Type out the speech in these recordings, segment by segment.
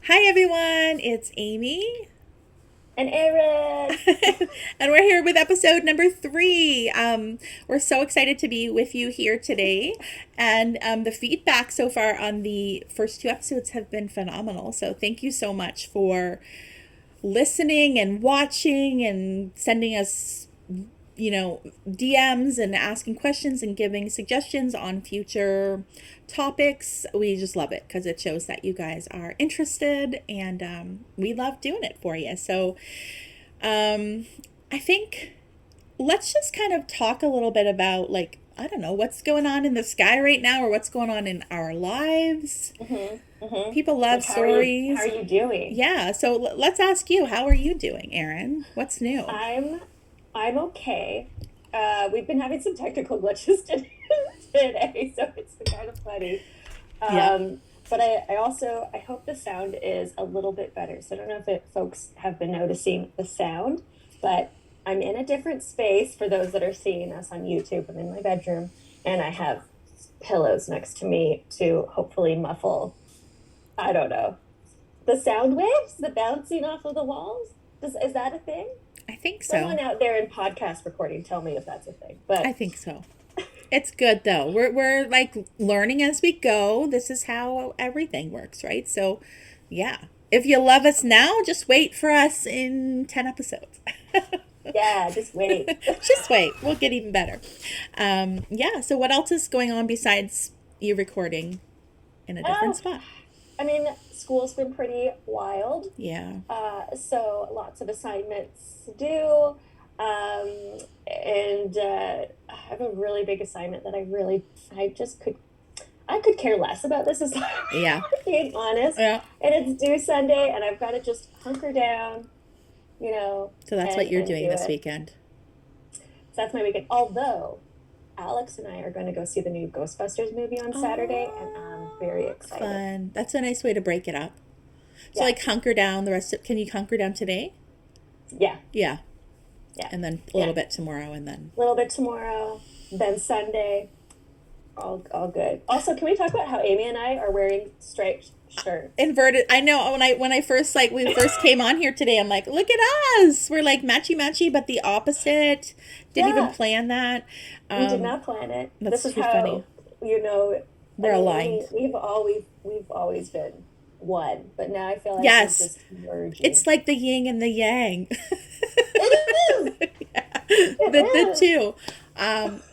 Hi everyone, it's Amy, And Erin. and we're here with episode number three. We're so excited to be with you here today, and the feedback so far on the first two episodes have been phenomenal. So thank you so much for listening and watching and sending us DMs and asking questions and giving suggestions on future topics. We just love it because it shows that you guys are interested, and we love doing it for you. So I think let's just kind of talk a little bit about, like, I don't know, what's going on in the sky right now or what's going on in our lives. People love Like how are stories. you doing? Yeah, so let's ask you, how are you doing, Erin? What's new? I'm I'm okay. We've been having some technical glitches today, so it's kind of funny. Yeah. But I also I hope the sound is a little bit better. So I don't know if folks have been noticing the sound, but I'm in a different space for those that are seeing us on YouTube. I'm in my bedroom and I have pillows next to me to hopefully muffle, I don't know, the sound waves, the bouncing off of the walls. Is that a thing? I think Someone so. out there in podcast recording, tell me if that's a thing. I But think so. It's good though. We're like learning as we go. This is how everything works, right? So, yeah. If you love us now, just wait for us in 10 episodes. yeah, just wait. Just wait. We'll get even better. Yeah. So, what else is going on besides you recording in a different Oh, spot? I mean, school's been pretty wild. Yeah. So lots of assignments to do. And I have a really big assignment that I could care less about this assignment, Yeah. being honest. Yeah. And it's due Sunday, and I've got to just hunker down, So, that's what you're and doing do this it. weekend. So that's my weekend. Although Alex and I are going to go see the new Ghostbusters movie on Saturday, and I'm very Oh, excited. fun. That's a nice way to break it up. So, Yeah, like, hunker down the rest of, can you hunker down today? yeah, Yeah. yeah, And then a yeah. little bit tomorrow, and then A little bit tomorrow, then Sunday. All good. Also, can we talk about how Amy and I are wearing striped shirts? inverted. I know when I first, like, we first came on here today, I'm like, look at us, we're like matchy matchy but the opposite. Didn't even Yeah, plan that. we did um not plan it. This that's is too funny. how you know. I We're mean, aligned. we've always been one, but now I feel like we're Yes, just merging. it's like the yin and the yang. It is. It The is. two.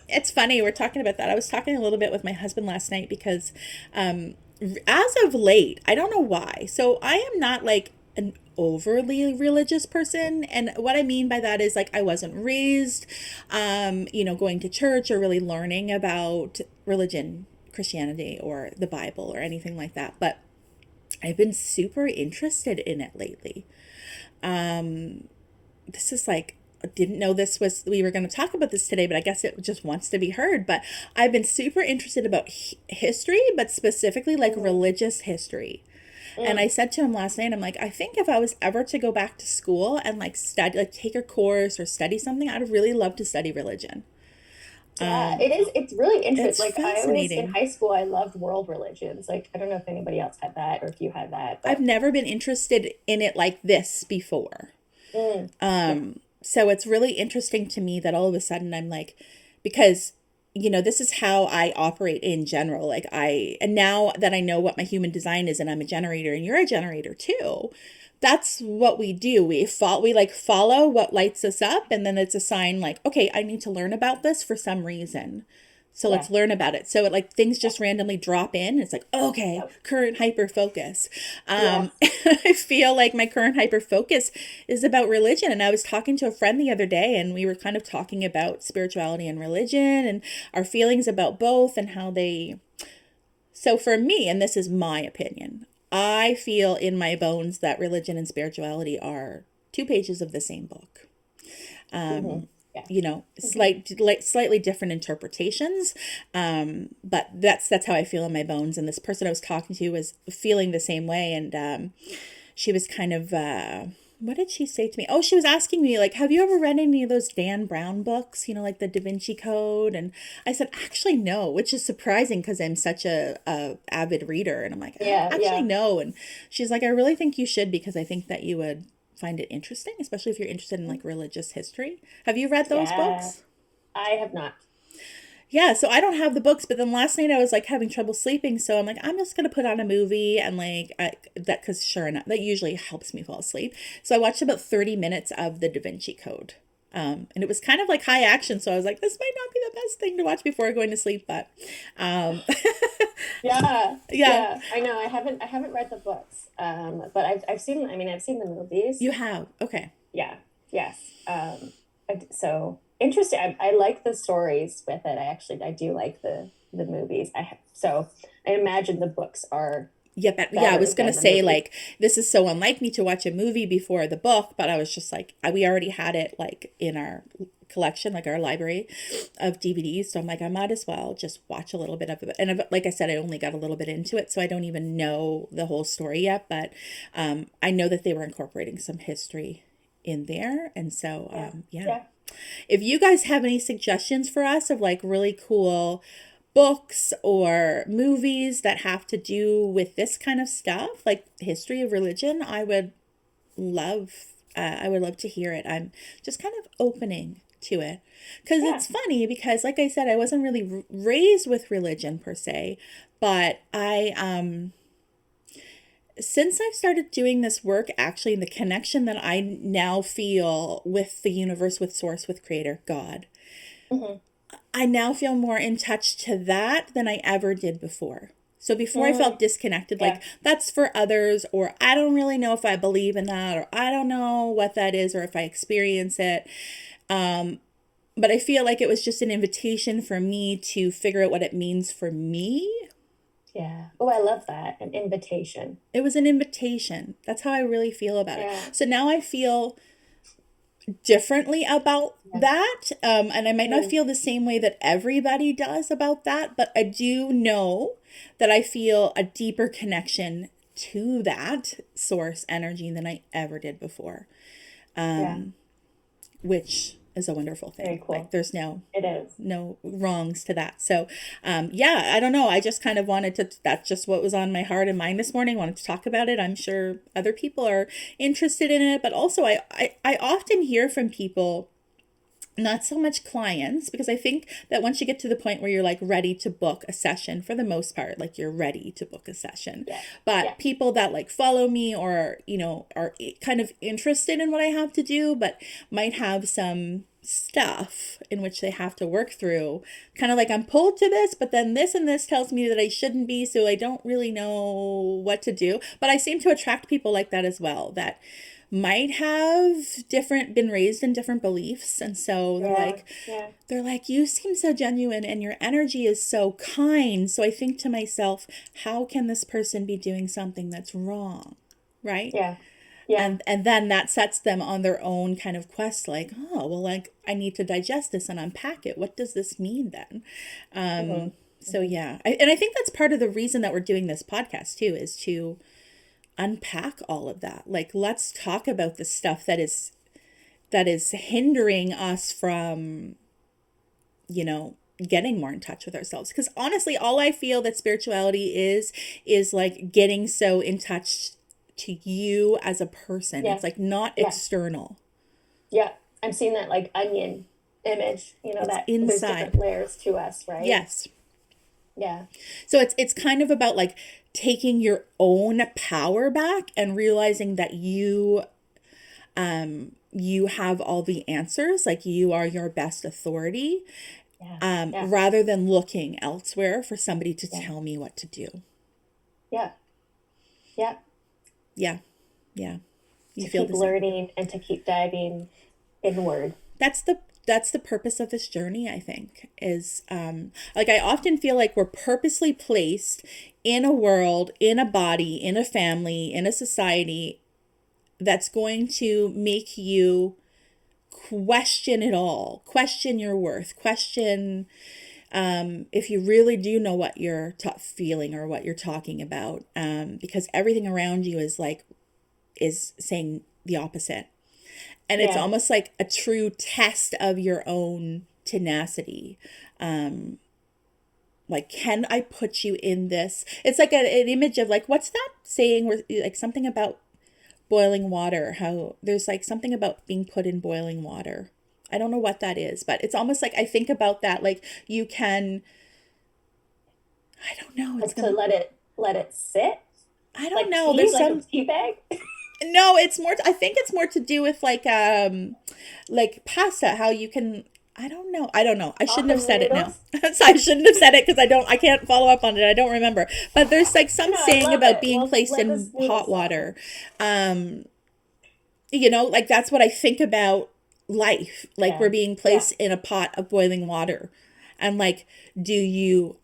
It's funny we're talking about that. I was talking a little bit with my husband last night because as of late, I don't know why. So I am not like an overly religious person, and what I mean by that is, like, I wasn't raised going to church or really learning about religion, Christianity or the Bible or anything like that, but I've been super interested in it lately. This is like, didn't know this was, we were going to talk about this today, but I guess it just wants to be heard. But I've been super interested about history, but specifically like Mm, religious history. And I mm. said to him last night, I'm like, I think if I was ever to go back to school and like study, like take a course or study something, I'd really love to study religion. Yeah, it is. It's really It's interesting. Like I always in fascinating. high school, I loved world religions. Like I don't know if anybody else had that or if you had that, I've but never been interested in it like this before. yeah, So it's really interesting to me that all of a sudden I'm like, because this is how I operate in general. Like, and now that I know what my human design is, and I'm a generator and you're a generator too, that's what we do. We like follow what lights us up, and then it's a sign like, okay, I need to learn about this for some reason. So let's yeah, learn about it. So it, like, things yeah, just randomly drop in. It's like, okay, yep, current hyper focus. yes. I feel like my current hyper focus is about religion. And I was talking to a friend the other day, and we were kind of talking about spirituality and religion and our feelings about both and how they. So for me, and this is my opinion, I feel in my bones that religion and spirituality are two pages of the same book. Yeah. Hmm. Slightly different interpretations, but that's how I feel in my bones. And this person I was talking to was feeling the same way, and she was kind of What did she say to me? Oh, she was asking me, like, have you ever read any of those Dan Brown books, like the Da Vinci Code? And I said, actually, no, which is surprising because I'm such a avid reader. And I'm like, Yeah, actually, yeah, no. And she's like, I really think you should because I think that you would find it interesting, especially if you're interested in like religious history. Have you read those yeah. books? I have not. Yeah, so I don't have the books, but then last night I was like having trouble sleeping, so I'm like, I'm just gonna put on a movie and that because sure enough, that usually helps me fall asleep. So I watched about 30 minutes of the Da Vinci Code. And it was kind of like high action, so I was like, this might not be the best thing to watch before going to sleep, but um, Yeah, yeah, yeah. I know. I haven't read the books. But I've seen. I mean, I've seen the movies. you have. Okay. Yeah. Yes. So interesting. I like the stories with it. I do like the movies. So I imagine the books are Yeah, but yeah, I better was gonna than the say movies. like this is so unlike me to watch a movie before the book, but I was just like we already had it like in our collection, like our library of DVDs. So I'm like, I might as well just watch a little bit of it. And like I said, I only got a little bit into it, so I don't even know the whole story yet. But I know that they were incorporating some history in there, and so Yeah. yeah. Yeah. If you guys have any suggestions for us of like really cool books or movies that have to do with this kind of stuff, like history of religion, love I would love to hear it. I'm just kind of opening to it because Yeah. it's funny because like I said, I wasn't really raised with religion per se, but I since I've started doing this work, actually, the connection that I now feel with the universe, with source, with creator, God, Hmm. I now feel more in touch to that than I ever did before. So before I felt Mm, disconnected, like yeah. that's for others, or I don't really know if I believe in that, or I don't know what that is, or if I experience it. But I feel like it was just an invitation for me to figure out what it means for me. Yeah. Oh, I love that. An invitation. It was an invitation. That's how I really feel about it. Yeah. So now I feel differently about Yeah. that. And I might not Mm, feel the same way that everybody does about that, but I do know that I feel a deeper connection to that source energy than I ever did before, yeah. which is a wonderful Very thing. Like cool. there's no It is. no wrongs to that. So, yeah, I don't know. I just kind of wanted to, that's just what was on my heart and mind this morning. Wanted to talk about it. I'm sure other people are interested in it, but also I often hear from people, not so much clients, because I think that once you get to the point where you're like ready to book a session, for the most part, like you're ready to book a session. Yeah. Yeah. But people that like follow me or, are kind of interested in what I have to do, but might have some stuff in which they have to work through. Kind of like I'm pulled to this, but then this and this tells me that I shouldn't be, so I don't really know what to do. But I seem to attract people like that as well, that might have been raised in different beliefs, and so Yeah. Yeah. they're like, you seem so genuine and your energy is so kind, so I think to myself, how can this person be doing something that's wrong, right? Yeah. Yeah. And then that sets them on their own kind of quest, like, oh well, like I need to digest this and unpack it. What does this mean then? Hmm. So Hmm. yeah, and I think that's part of the reason that we're doing this podcast too, is to unpack all of that. Like, let's talk about the stuff that is hindering us from, getting more in touch with ourselves. Because honestly, all I feel that spirituality is like getting so in touch to you as a person. Yeah. It's like not Yeah. external. Yeah. I'm seeing that like onion image, It's that there's different inside. layers to us, right? Yes. Yeah. So it's kind of about like taking your own power back and realizing that you have all the answers, like you are your best authority, Yeah. Yeah. rather than looking elsewhere for somebody to Yeah. tell me what to do. Yeah. Yeah. Yeah, yeah. You To feel keep the same. learning and to keep diving inward. That's the purpose of this journey, I think, is like I often feel like we're purposely placed in a world, in a body, in a family, in a society that's going to make you question it all, question your worth, question if you really do know what you're feeling or what you're talking about, because everything around you is like is saying the opposite. And it's Yeah. almost like a true test of your own tenacity. Like, can I put you in this? It's like an image of like, what's that saying where like something about boiling water, how there's like something about being put in boiling water. I don't know what that is, but it's almost like I think about that. Like you can, I don't know. It's Like to gonna, let it sit, I don't like know. tea, There's like a some, tea bag. no, it's more, I think it's more to do with like pasta, how you can, I don't know. I don't know. I shouldn't have Soften the said it now. noodles. So I shouldn't have said it because I can't follow up on it. I don't remember. But there's like I some know, I saying love about it. being Well, placed let in this noodle hot soften. water. Um, like that's what I think about life. Like we're Yeah. being Yeah. placed in a pot of boiling water. And like, do you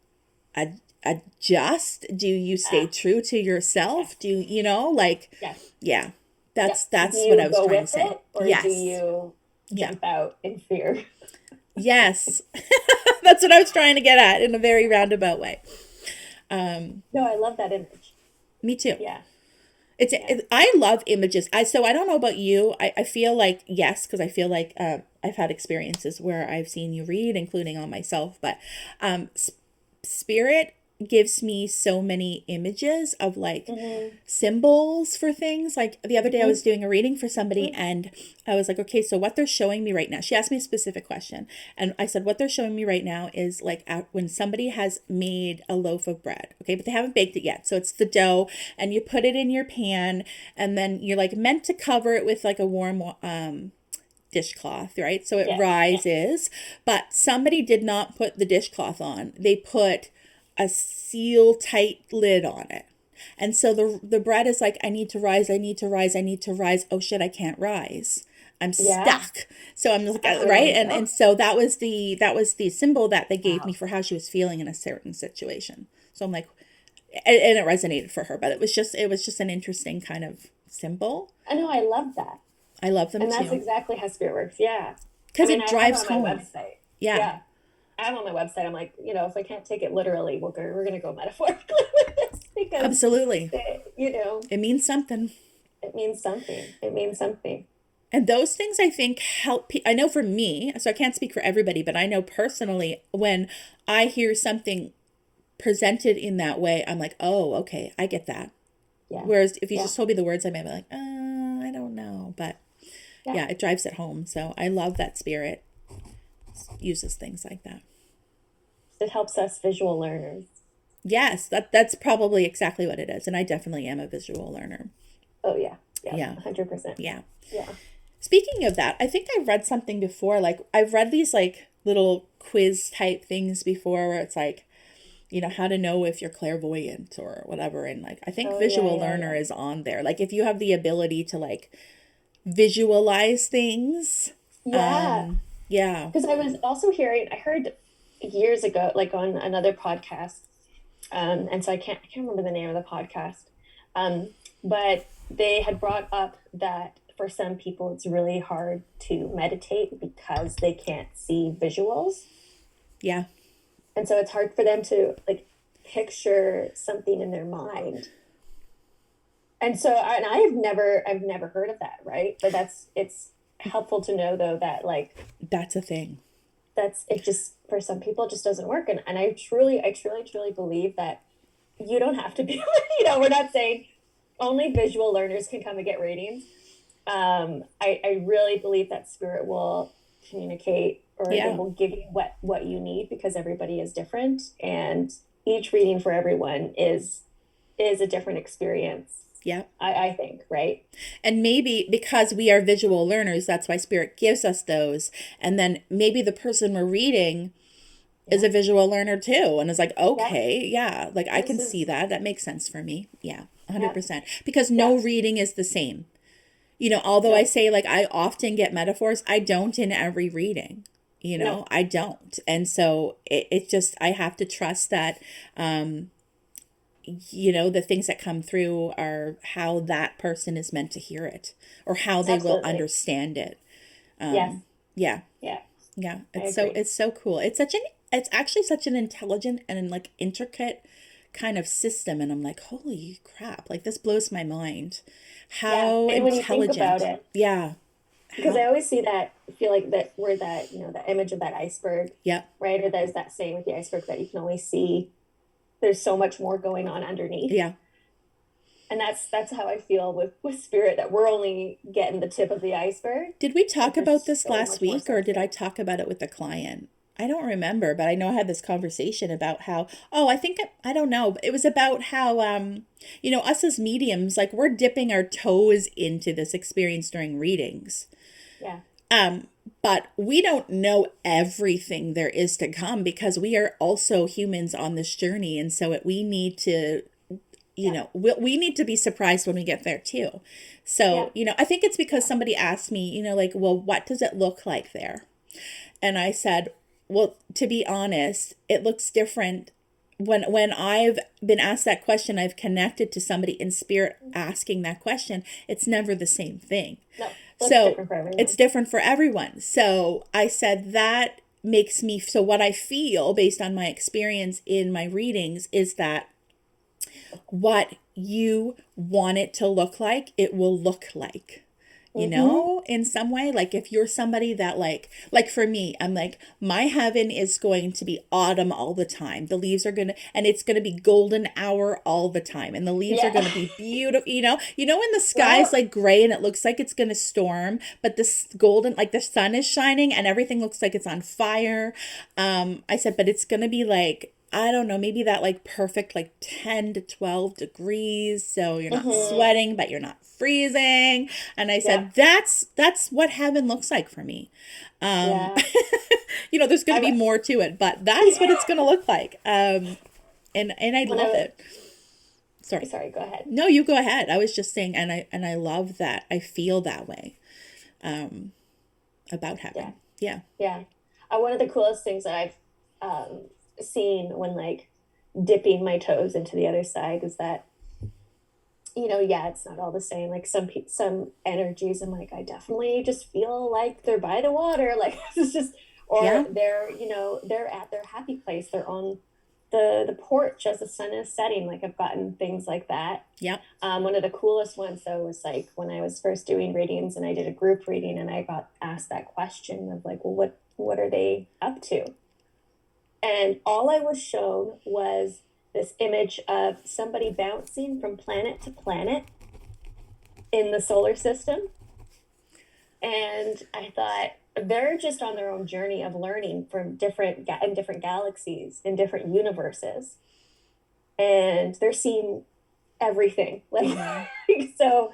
adjust? Do you stay Ah, true to yes. yourself? Do you know, like, Yes. yeah, Yep. Do that's what I you was go trying to with say. it or do Yes. you Yeah. jump out in fear? Yes. That's what I was trying to get at in a very roundabout way. No, I love that image. Me too. Yeah. Yeah. I love images. So I don't know about you. I feel like yes, because I feel like I've had experiences where I've seen you read, including on myself. But spirit gives me so many images of like Hmm. symbols for things. Like the other day I was Hmm. doing a reading for somebody and I was like, okay, so what they're showing me right now. She asked me a specific question and I said what they're showing me right now is like when somebody has made a loaf of bread, okay, but they haven't baked it yet. So it's the dough and you put it in your pan and then you're like meant to cover it with like a warm dishcloth, right? So it Yeah. Yeah. rises, but somebody did not put the dishcloth on. They put a seal tight lid on it. And so the bread is like, I need to rise, I need to rise, I need to rise. Oh shit, I can't rise. I'm Yeah. stuck. So I'm like, That's a right? way to And go. so that was the symbol that they gave me Wow. for how she was feeling in a certain situation. So I'm like, and it resonated for her, but it was just an interesting kind of symbol. I know, I love that. I love them And that's too. exactly how spirit works. Yeah. I Because mean, it I have it drives on my home. website. Yeah, Yeah. I have on my website. I'm like, if I can't take it literally, we're gonna go metaphorically with this because absolutely. you know, It means something. it means something. It means something. And those things I think help. I know for me, so I can't speak for everybody, but I know personally when I hear something presented in that way, I'm like, oh, okay, I get that. Yeah. Whereas if you Yeah. just told me the words, I may be like, I don't know. But Yeah. yeah, it drives it home. So I love that spirit uses things like that. It helps us visual learners. Yes, that's probably exactly what it is. And I definitely am a visual learner. Oh yeah. Yeah. Yeah. 100%. Yeah. Yeah. Speaking of that, I think I've read something before. Like I've read these like little quiz type things before where it's like, how to know if you're clairvoyant or whatever. And like, I think Oh yeah, visual yeah, learner yeah. is on there. Like if you have the ability to like visualize things. Yeah. Yeah. Because I heard years ago, like on another podcast, and so I can't remember the name of the podcast, but they had brought up that for some people it's really hard to meditate because they can't see visuals, Yeah. and so it's hard for them to like picture something in their mind. And so, and I've never heard of that, right? But it's helpful to know though that like That's a thing. that's it just for some people it just doesn't work and I truly believe that you don't have to be we're not saying only visual learners can come and get readings. I really believe that spirit will communicate or it Yeah. will give you what you need because everybody is different and each reading for everyone is a different experience. Yeah. I think, right? And maybe because we are visual learners, that's why spirit gives us those. And then maybe the person we're reading is Yeah. a visual learner too and is like, Yeah. okay, yeah, like I This can see is that. That makes sense for me. Yeah, yeah. 100%. Because Yeah. no reading is the same. Although I No. say like I often get metaphors, I don't in every reading. No. I don't. And so it just, I have to trust that, the things that come through are how that person is meant to hear it or how they will Absolutely. understand it. Yes. Yeah. Yeah. Yeah. I It's agree. so cool. It's actually such an intelligent and like intricate kind of system. And I'm like, holy crap, like this blows my mind. Yeah. How And when you think about intelligent. it, Yeah. because I How, always see that, feel like that where that, that image of that iceberg, yeah. right? Or there's that saying with the iceberg that you can only see, there's so much more going on underneath. Yeah. And that's how I feel with spirit, that we're only getting the tip of the iceberg. Did we Like talk about there's this so last much more week or did I substance. talk about it with the client? I don't remember, but I know I had this conversation about how, oh, I think, I don't know, but it was about how, us as mediums, like we're dipping our toes into this experience during readings. Yeah. Um, but we don't know everything there is to come because we are also humans on this journey. And so we need to, Yeah. we need to be surprised when we get there too. Yeah. So, I think it's because Yeah. somebody asked me, like, well, what does it look like there? And I said, well, to be honest, it looks different. When I've been asked that question, I've connected to somebody in spirit asking that question. It's never the same thing. No, looks So different for it's everyone. different for everyone. So I said that makes me, so what I feel based on my experience in my readings is that what you want it to look like, it will look like. Mm-hmm. In some way, like if you're somebody that like for me, I'm like, my heaven is going to be autumn all the time. The leaves are gonna, and it's gonna be golden hour all the time, and the leaves are Yeah. gonna be beautiful. When the sky's Well, like gray and it looks like it's gonna storm, but this golden, like the sun is shining and everything looks like it's on fire. I said, but it's gonna be like, I don't know, maybe that like perfect like 10 to 12 degrees. So you're not mm-hmm. sweating, but you're not freezing. And I Yeah. said, that's what heaven looks like for me. Um, Yeah. there's going to be I more to it, but that's what it's going to look like. And I when love I it. Sorry. sorry, go ahead. No, you go ahead. I was just saying, and I love that. I feel that way about Yeah. heaven. Yeah. Yeah. One of the coolest things that I've seen when like dipping my toes into the other side is that, yeah, it's not all the same. Like some energies, I'm like, I definitely just feel like they're by the water. Like it's just, or Yeah. they're at their happy place. They're on the porch as the sun is setting. Like I've gotten things like that. Yeah. One of the coolest ones though was like when I was first doing readings and I did a group reading and I got asked that question of like, well, what are they up to? And all I was shown was this image of somebody bouncing from planet to planet in the solar system. And I thought they're just on their own journey of learning from in different galaxies, in different universes. And they're seeing everything. Like, so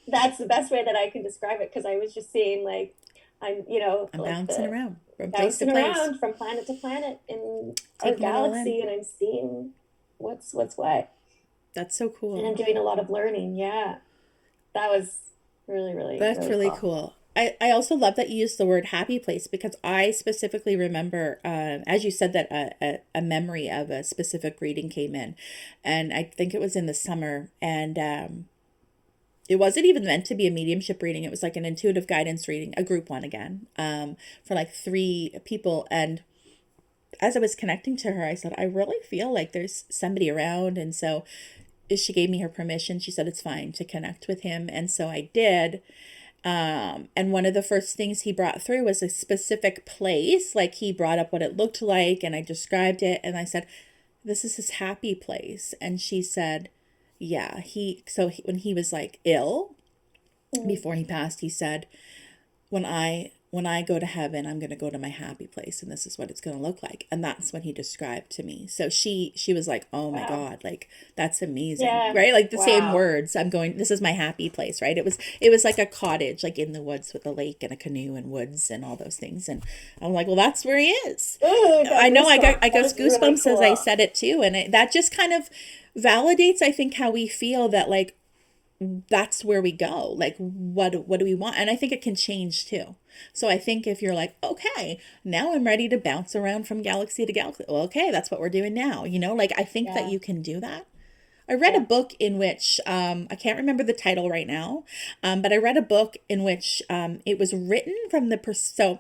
that's the best way that I can describe it. Cause I was just seeing like, I'm like bouncing the around from place to bouncing place, around from planet to planet in our taking it all in. galaxy, and I'm seeing what's what. That's so And I'm cool. doing a lot of learning. Yeah, that was really, really, That's really really cool. cool. I also love that you used the word happy place because I specifically remember, as you said, that a memory of a specific reading came in. And I think it was in the summer. And it wasn't even meant to be a mediumship reading. It was like an intuitive guidance reading, a group one again, for like 3 people. And as I was connecting to her, I said, I really feel like there's somebody around. And so she gave me her permission. She said it's fine to connect with him. And so I did. And one of the first things he brought through was a specific place. Like he brought up what it looked like and I described it. And I said, this is his happy place. And she said, yeah, when he was like ill Mm. before he passed, he said, when I go to heaven, I'm going to go to my happy place and this is what it's going to look like. And that's what he described to me. So she was like, "Oh my Wow. God, like that's amazing." Yeah. Right? Like the same Wow. words. This is my happy place, right? It was like a cottage like in the woods with a lake and a canoe and woods and all those things. And I'm like, "Well, that's where he is." Ooh, I got I know I goosebumps. That got is really goosebumps as I cool. said it too, and that just kind of validates, I think, how we feel that like that's where we go. Like, what do we want? And I think it can change too. So I think if you're like, okay, now I'm ready to bounce around from galaxy to galaxy. Well, okay, that's what we're doing now. Like I think that Yeah. you can do that. I read a Yeah. book in which I can't remember the title right now, but I read a book in which it was written from so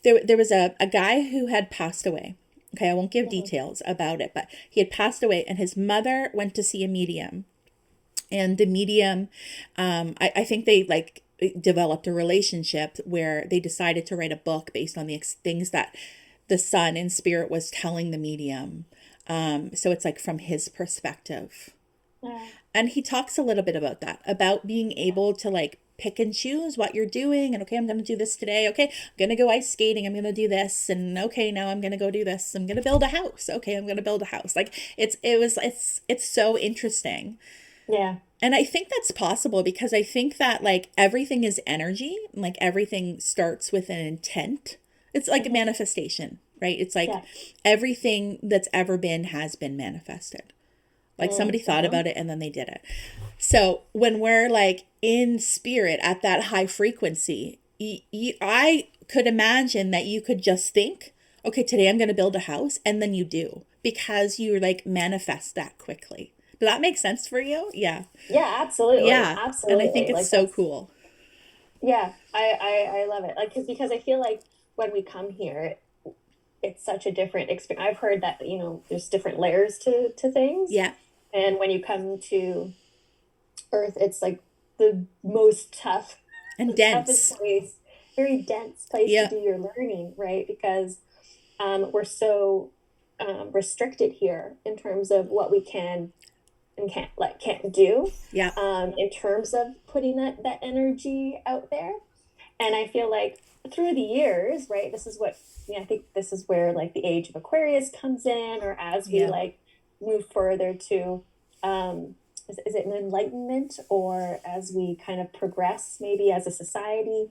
there was a guy who had passed away, Okay, I won't give Mhm. details about it, but he had passed away, and his mother went to see a medium. And the medium, I think they like developed a relationship where they decided to write a book based on the things that the son in spirit was telling the medium. So it's like from his perspective. Yeah. And he talks a little bit about that, about being able to like pick and choose what you're doing. And okay, I'm going to do this today. Okay, I'm going to go ice skating. I'm going to do this. And okay, now I'm going to go do this. I'm going to build a house. Okay, I'm going to build a house. Like it's so interesting. Yeah. And I think that's possible because I think that like everything is energy, like everything starts with an intent. It's like a Mhm. manifestation, right? It's like Yeah. everything that's ever been has been manifested. Like somebody thought Mhm. about it and then they did it. So when we're like in spirit at that high frequency, I could imagine that you could just think, okay, today I'm going to build a house, and then you do because you like manifest that quickly. Does that make sense for you? Yeah. Yeah, absolutely. Yeah. And I think Absolutely. it's Like so that's cool. yeah, I love it. Like because I feel like when we come here, it's such a different experience. I've heard that, there's different layers to things. Yeah. And when you come to Earth, it's like the most And toughest dense. place, very dense place to Yeah. do your learning, right? Because we're so restricted here in terms of what we can and can't do Yeah. in terms of putting that energy out there. And I feel like through the years, right, this is what, I think this is where like the age of Aquarius comes in, or as we Yeah. like move further to, is it an enlightenment, or as we kind of progress maybe as a society,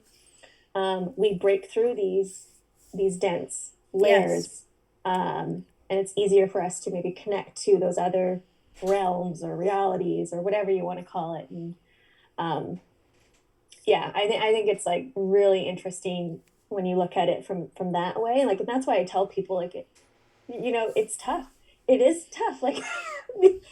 we break through these dense Yes. layers, and it's easier for us to maybe connect to those other realms or realities or whatever you want to call it. And um, yeah, I think it's like really interesting when you look at it from that way. Like, and that's why I tell people like it's tough. It is tough. Like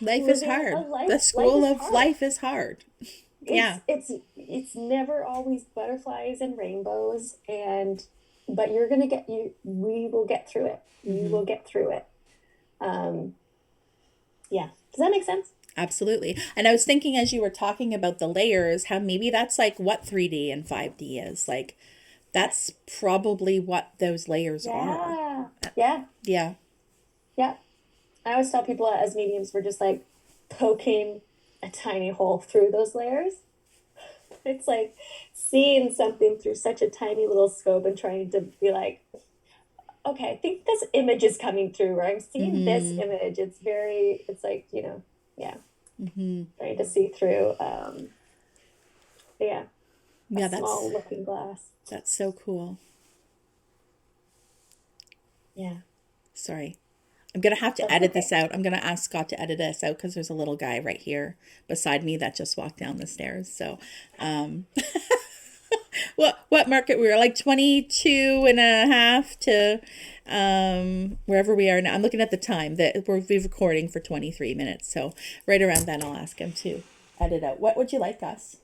Life is living a hard. life The life school is of hard. life is hard. It's Yeah. it's it's never always butterflies and rainbows, and but you're gonna get you we will get through it. We Mm-hmm. will get through it. Um yeah. Does that make sense? Absolutely. And I was thinking as you were talking about the layers, how maybe that's like what 3D and 5D is. Like, that's probably what those layers are. Yeah. Yeah. Yeah. Yeah. I always tell people as mediums, we're just like poking a tiny hole through those layers. It's like seeing something through such a tiny little scope and trying to be like, okay, I think this image is coming through, or I'm seeing this Mm-hmm. image. It's like, yeah, Mm-hmm. trying to see through, yeah, a Yeah, small looking glass. that's so cool. Yeah, Sorry. I'm gonna have to that's edit this okay. out. I'm gonna ask Scott to edit this out because there's a little guy right here beside me that just walked down the stairs. So, um, what market we were like 22 and a half to wherever we are now. I'm looking at the time that we're recording for 23 minutes. So right around then I'll ask him to edit out. What would you like, us?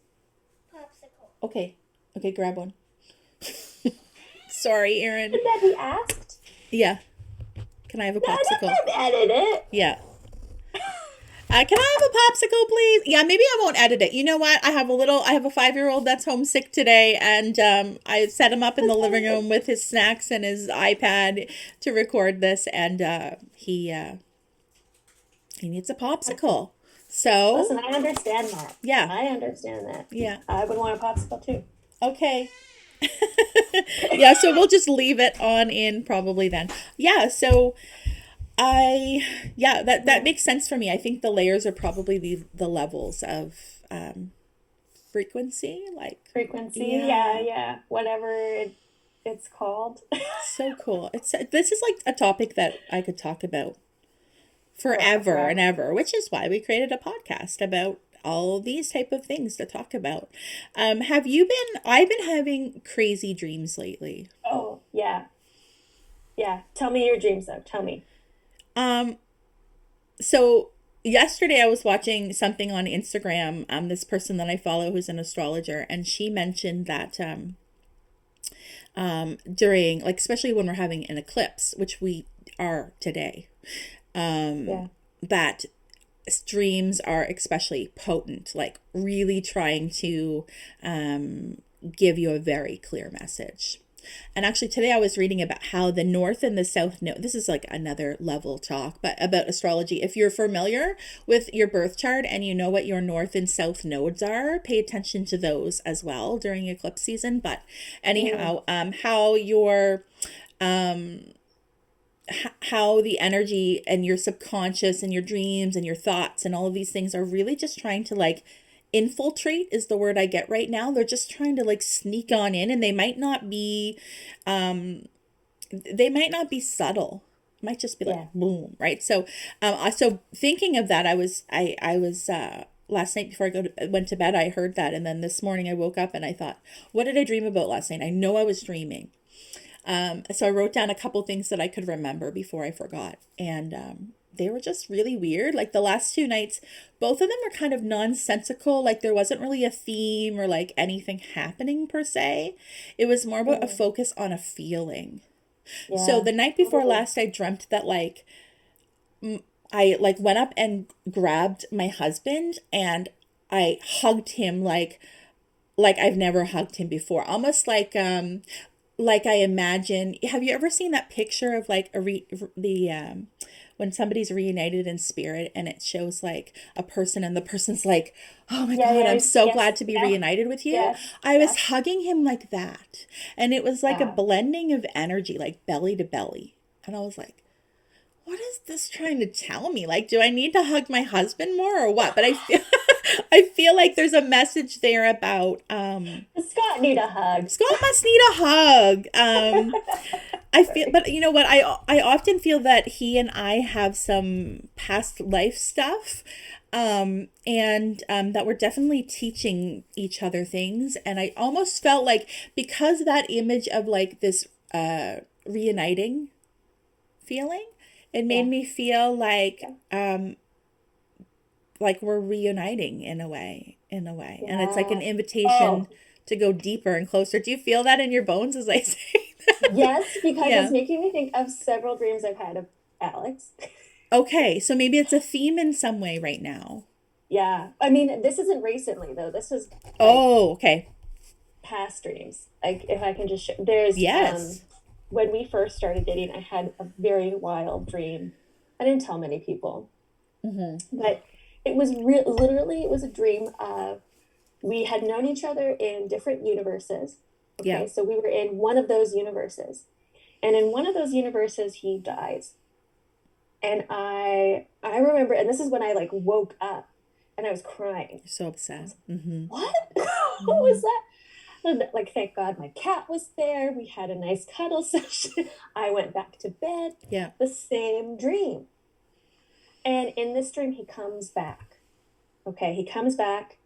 Popsicle. Okay. Okay, grab one. Sorry, Erin. Should that be asked? Yeah. Can I have a No, popsicle? don't edit it. Yeah. Can I have a popsicle, please? Yeah, maybe I won't edit it. You know what? I have a 5-year-old that's homesick today, and I set him up in the living room with his snacks and his iPad to record this, and he needs a popsicle. Listen, So, I understand that. yeah, I understand that. yeah, I would want a popsicle too. okay. Yeah, so we'll just leave it on in probably then. Yeah, so that Yeah. makes sense for me. I think the layers are probably the levels of frequency. Like, Frequency, yeah, yeah, yeah, whatever it's called. so cool. This is like a topic that I could talk about forever and Forever. ever, which is why we created a podcast about all these type of things to talk about. Have you been? I've been having crazy dreams lately. Oh, yeah. Yeah. Tell me your dreams though. Tell me. Um, so yesterday I was watching something on Instagram. This person that I follow who's an astrologer, and she mentioned that during, like, especially when we're having an eclipse, which we are today. Yeah. That dreams are especially potent, like really trying to give you a very clear message. And actually, today I was reading about how the North and the South node, this is like another level talk, but about astrology. If you're familiar with your birth chart and you know what your North and South nodes are, pay attention to those as well during eclipse season. But anyhow, how your how the energy and your subconscious and your dreams and your thoughts and all of these things are really just trying to like infiltrate is the word I get right now. They're just trying to like sneak on in, and they might not be subtle. It might just be Yeah. like boom, right? So so thinking of that, I was last night before went to bed, I heard that, and then this morning I woke up and I thought, what did I dream about last night? I know I was dreaming. So I wrote down a couple things that I could remember before I forgot. And they were just really weird. Like the last two nights, both of them were kind of nonsensical. Like there wasn't really a theme or like anything happening per se. It was more about a focus on a feeling. So Yeah. the night before last, I dreamt that like I like went up and grabbed my husband and I hugged him like I've never hugged him before. Almost like I imagine, have you ever seen that picture of like when somebody's reunited in spirit and it shows like a person and the person's like, oh my Yeah. God, Yeah. I'm so Yes. glad to be Yes. reunited with you. Yes. I was Yes. hugging him like that. And it was like a Wow. blending of energy, like belly to belly. And I was like, what is this trying to tell me? Like, do I need to hug my husband more or what? But I feel I feel like there's a message there about Does Scott need a hug? Scott must need a hug. I feel, but you know what? I often feel that he and I have some past life stuff, and that we're definitely teaching each other things. And I almost felt like because that image of like this reuniting feeling, it made Yeah. me feel like we're reuniting in a way, and it's like Yeah. an invitation Oh, to go deeper and closer. Do you feel that in your bones as I say that? yes, because it's Yeah. making me think of several dreams I've had of Alex. Okay, so maybe it's a theme in some way right now. Yeah. I mean, this isn't recently though. This is like Oh, okay. past dreams. Like if I can just there's Yes. when we first started dating, I had a very wild dream. I didn't tell many people, but it was literally it was a dream of we had known each other in different universes. Yeah. Okay, so we were in one of those universes. And in one of those universes he dies. And I remember, and this is when I like woke up and I was crying. You're so upset. Mm-hmm. What? What was that? And like, thank God my cat was there. We had a nice cuddle session. I went back to bed. Yeah. The same dream. And in this dream, he comes back. Okay, he comes back,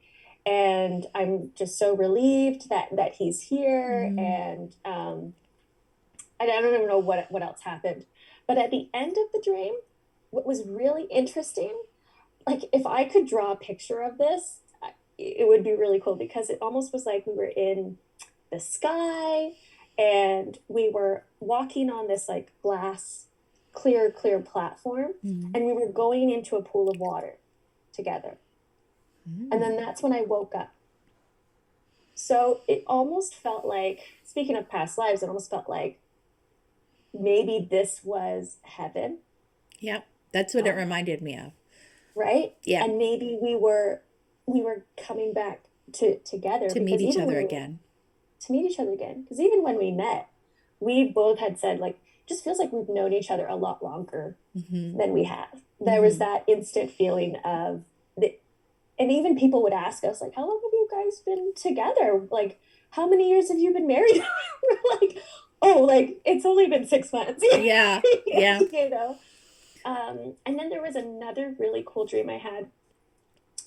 and I'm just so relieved that he's here. And I don't even know what else happened. But at the end of the dream, what was really interesting, like if I could draw a picture of this, it would be really cool because it almost was like we were in the sky and we were walking on this like glass, clear platform, and we were going into a pool of water together. And then that's when I woke up. So it almost felt like, speaking of past lives, it almost felt like maybe this was heaven. Yeah. That's what it reminded me of. Right? Yeah. And maybe we were coming back together To meet each other again. To meet each other again. Because even when we met, we both had said like, just feels like we've known each other a lot longer than we have. There was that instant feeling of the, and even people would ask us like, how long have you guys been together? Like, how many years have you been married? We're like, oh, like it's only been 6 months. Yeah. Yeah. You know. And then there was another really cool dream I had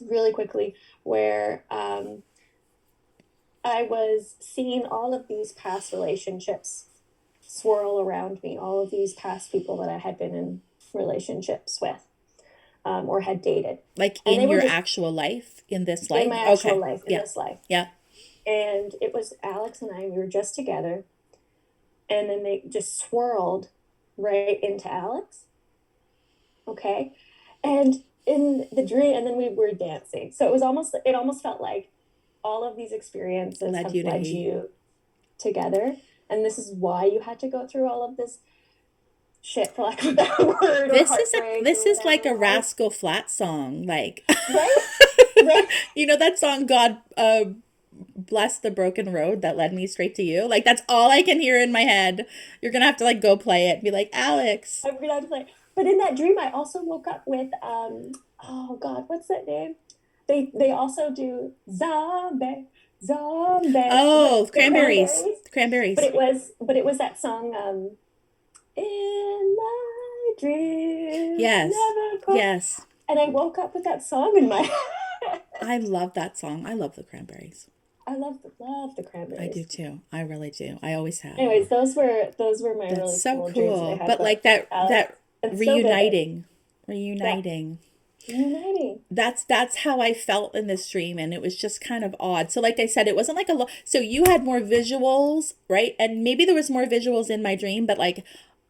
really quickly where I was seeing all of these past relationships swirl around me, all of these past people that I had been in relationships with or had dated. Like And they in were your just actual life, in this life? in my actual Okay. life, in Yeah. this life. Yeah. And it was Alex and I, we were just together. And then they just swirled right into Alex. Okay. And in the dream, and then we were dancing. So it almost felt like all of these experiences Led have you to led me. you together. And this is why you had to go through all of this shit, for lack of a better word, or heartbreak This or is whatever like it a was. Rascal Flatts song. Like, Right? Right? you know that song, God bless the broken road that led me straight to you? Like, that's all I can hear in my head. You're gonna have to like go play it and be like, Alex. I'm gonna have to play. But in that dream, I also woke up with oh God, what's that name? They also do zombie, Oh, the cranberries. cranberries. Cranberries. But it was that song in my dreams Yes. never quite. Yes. And I woke up with that song in my head. I love that song. I love the cranberries. I love the I do cranberries. too. I really do. I always have. Anyways, those were my That's really so cool dreams that I cool. had But about like that Alex. that It's so vivid. reuniting. Yeah, Reuniting. reuniting. That's how I felt in this dream, and it was just kind of odd. So like I said, it wasn't like so you had more visuals, right? And maybe there was more visuals in my dream, but like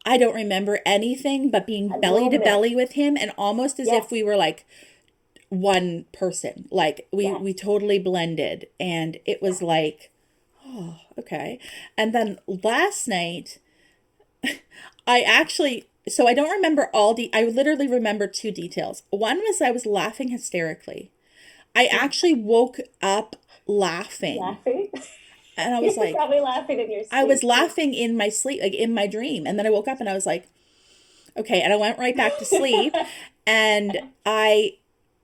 I don't remember anything but being I belly love to it. belly with him, and almost as if Yes, we were like one person. Like we yes, totally blended, and it was yes. like, okay. And then last night I actually, so I don't remember I literally remember two details. One was I was laughing hysterically. I Yeah. actually woke up laughing. Laughing. And I was You were like, probably laughing in your I was sleep too. laughing in my sleep, like in my dream. And then I woke up and I was like, okay. And I went right back to sleep. And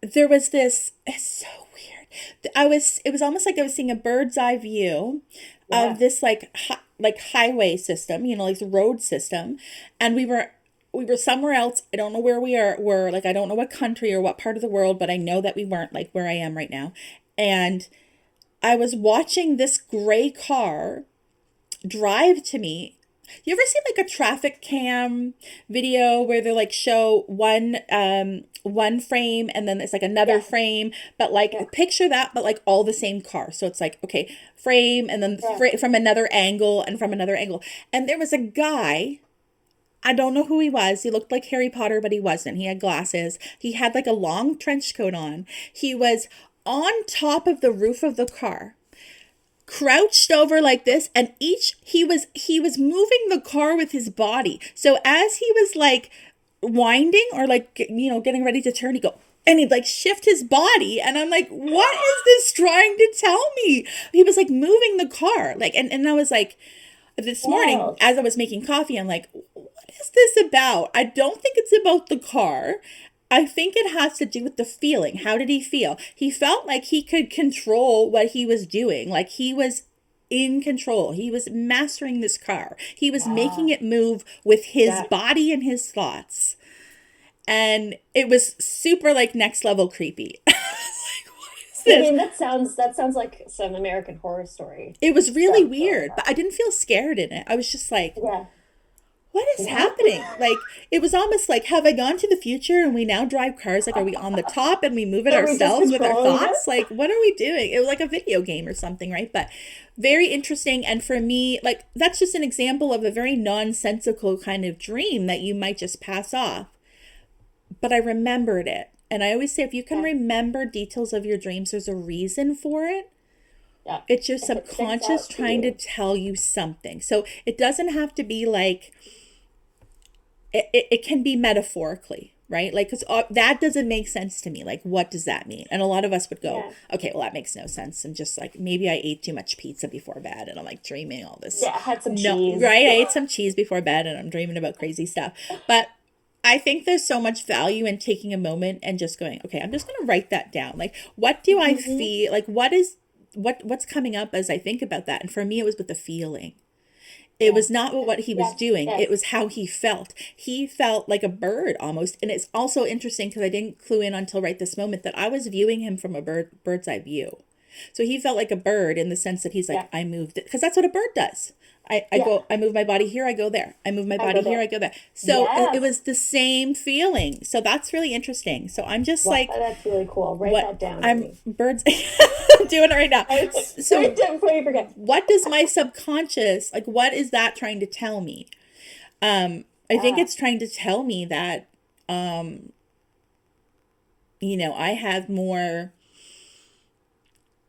there was this, it's so weird. It was almost like I was seeing a bird's eye view of Yeah. this like highway system, you know, like the road system. And we were somewhere else. I don't know where were like, I don't know what country or what part of the world, but I know that we weren't like where I am right now. And I was watching this gray car drive to me. You ever seen like a traffic cam video where they like show one frame and then it's like another Yes. frame, but like Yeah. picture that, but like all the same car. So it's like, okay, frame and then Yeah. from another angle and from another angle. And there was a guy, I don't know who he was. He looked like Harry Potter, but he wasn't. He had glasses. He had like a long trench coat on. He was on top of the roof of the car, crouched over like this, and he was moving the car with his body. So as he was like winding or like, you know, getting ready to turn, he go and he'd like shift his body, and I'm like, what is this trying to tell me? He was like moving the car, like, and I was like, this morning Wild. as I was making coffee, I'm like, what is this about? I don't think it's about the car. I think it has to do with the feeling. How did he feel? He felt like he could control what he was doing. Like he was in control. He was mastering this car. He was making Wow. it move with his Yeah. body and his thoughts. And it was super like next level creepy. Like, what is I this? mean, that sounds like some American Horror Story It was really stuff going weird, but on. I didn't feel scared in it. I was just like, Yeah. what is What? happening? Like, it was almost like, have I gone to the future and we now drive cars? Like, are we on the top and we move it Are we just ourselves with our controlling it? thoughts? Like, what are we doing? It was like a video game or something, right? But very interesting. And for me, like, that's just an example of a very nonsensical kind of dream that you might just pass off. But I remembered it. And I always say, if you can Yeah. remember details of your dreams, there's a reason for it. Yeah. It's your If it sticks subconscious out to trying to you. tell you something. So it doesn't have to be like, it can be metaphorically, right? Like, because that doesn't make sense to me. Like, what does that mean? And a lot of us would go, Yeah. okay, well, that makes no sense. And just like, maybe I ate too much pizza before bed and I'm like dreaming all this. Yeah. Had some No, cheese. right? I ate some cheese before bed and I'm dreaming about crazy stuff. But I think there's so much value in taking a moment and just going, okay, I'm just going to write that down. Like, what do I Hmm. feel? Like, what's coming up as I think about that? And for me, it was with the feeling. It Yeah. was not what he was Yes. doing. It Yes. was how he felt. He felt like a bird almost. And it's also interesting because I didn't clue in until right this moment that I was viewing him from a bird's eye view. So he felt like a bird in the sense that he's like, Yeah. I moved it. Because that's what a bird does. Yeah. I move my body here, I go there. I move my I go body here, there. I go there. So it Yes. was the same feeling. So that's really interesting. So I'm just Wow, like, that's really cool. Write what that down, I'm Amy. birds I'm doing it right now. Write So it down before you forget. what does my subconscious, like, what is that trying to tell me? I think Ah, it's trying to tell me that, I have more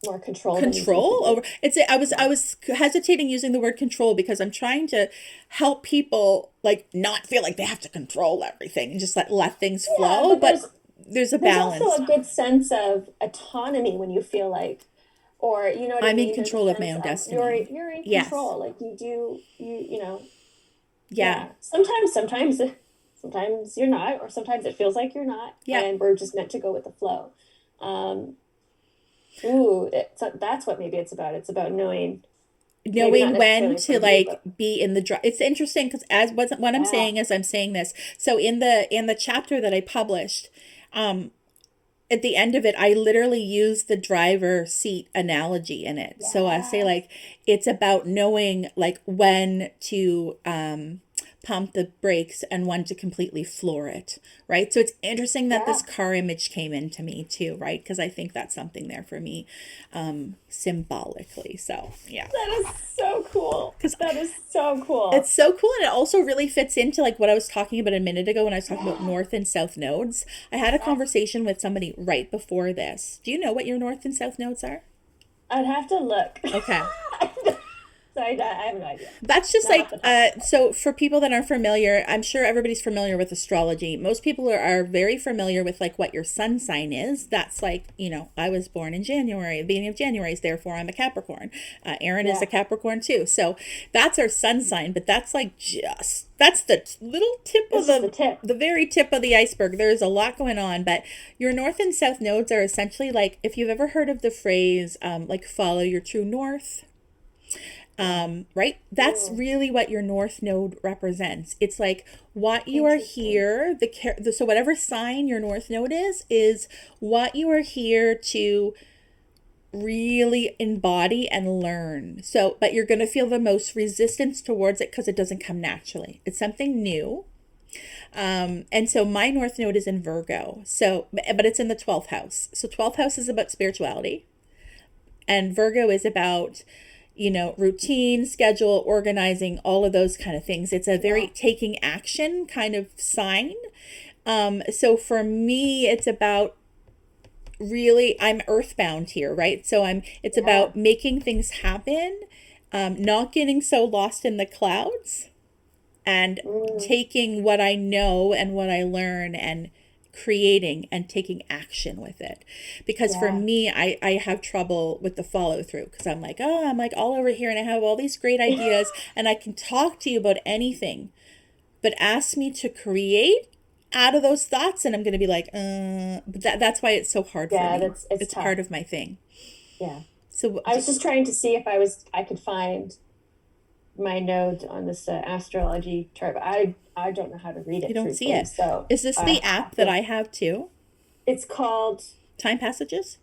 more control than you think you control do. over it's I was Yeah. hesitating using the word control because I'm trying to help people like not feel like they have to control everything and just let things Yeah, flow, but but there's a there's also balance. a good sense of autonomy when you feel like, or you know what I I'm in mean? There's a control of my sense own of you're destiny. you're in Yes. control. Like you know, Yeah. yeah. Sometimes you're not, or sometimes it feels like you're not, Yeah. and we're just meant to go with the flow. Um, ooh, so that's what maybe it's about. It's about knowing, maybe not Knowing when necessarily for to you, like but be in the drive. It's interesting because as what I'm yeah, saying as I'm saying this. So in the chapter that I published, at the end of it, I literally use the driver seat analogy in it. So I say yes, like it's about knowing like when to pump the brakes and when to completely floor it, right? So it's interesting that this yeah. car image came into me too, right? Because I think that's something there for me symbolically. So yeah. That is so cool. Because That is so it's cool. so cool, and it also really fits into like what I was talking about a minute ago when I was talking about north and south nodes. I had a Yes. conversation with somebody right before this. Do you know what your north and south nodes are? I'd have to look. Okay. So I have no idea. That's just Not off like the top of my head. so for people that aren't familiar, I'm sure everybody's familiar with astrology. Most people are very familiar with like what your sun sign is. That's like, I was born in January, the beginning of January, therefore I'm a Capricorn. Erin is a Yeah. Capricorn too. So that's our sun sign, but that's like that's the little tip of It's just the tip. the very tip of the iceberg. There's a lot going on, but your north and south nodes are essentially like if you've ever heard of the phrase like follow your true north, Yeah. right? That's Ooh, really what your north node represents. It's like what you are interesting. here, so whatever sign your north node is what you are here to really embody and learn. So, but you're going to feel the most resistance towards it because it doesn't come naturally. It's something new. And so my north node is in Virgo. So, but it's in the 12th house. So 12th house is about spirituality, and Virgo is about routine, schedule, organizing, all of those kind of things. It's a very Yeah. taking action kind of sign. So for me, it's about really, I'm earthbound here, right? So it's Yeah. about making things happen, not getting so lost in the clouds, and Mm, taking what I know and what I learn and creating and taking action with it. Because for yeah. me, I have trouble with the follow through because I'm like, oh, I'm like all over here and I have all these great ideas and I can talk to you about anything, but ask me to create out of those thoughts and I'm going to be like, but that's why it's so hard for Yeah, me. that's it's It's tough. part of my thing. Yeah. So I was just trying to see if I could find my nodes on this astrology chart, but I don't know how to read you it don't see truthfully. it. So Is this I the app have that to. I have too? It's called, Time passages?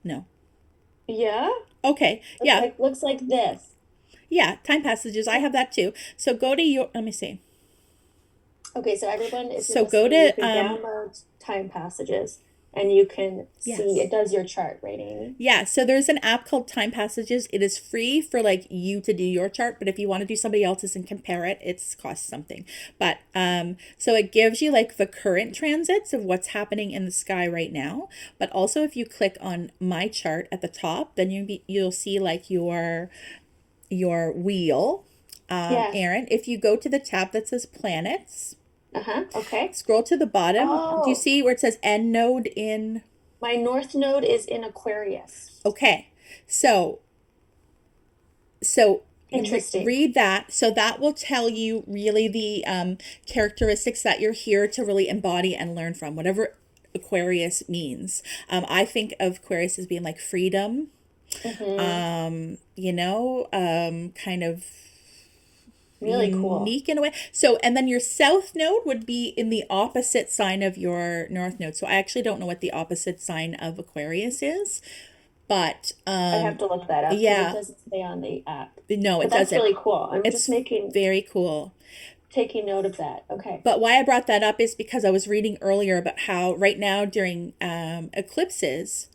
No. yeah. Okay. Yeah. Looks like this. Yeah, time passages. I have that too. So go to your, let me see. Okay, so everyone, if you're So go listening, you to can download time passages and you can see yes. it does your chart, right, Amy? Yeah, so there's an app called Time Passages. It is free for like you to do your chart, but if you want to do somebody else's and compare it, it's costs something. But so it gives you like the current transits of what's happening in the sky right now, but also if you click on my chart at the top, then you'll see like your wheel. Yeah. Erin, if you go to the tab that says planets, Uh-huh. Okay. scroll to the bottom. Do you Oh, see where it says end node in? my north node is in Aquarius. Okay. So so Interesting. read that. So that will tell you really the characteristics that you're here to really embody and learn from, whatever Aquarius means. I think of Aquarius as being like freedom, Mm-hmm. kind of Really cool. unique in a way. So, and then your south node would be in the opposite sign of your north node. So I actually don't know what the opposite sign of Aquarius is, but I'd have to look that up because it yeah, doesn't say on the app. no, But it that's doesn't. really cool. I'm just It's making very cool. taking note of that. Okay. But why I brought that up is because I was reading earlier about how right now during eclipses,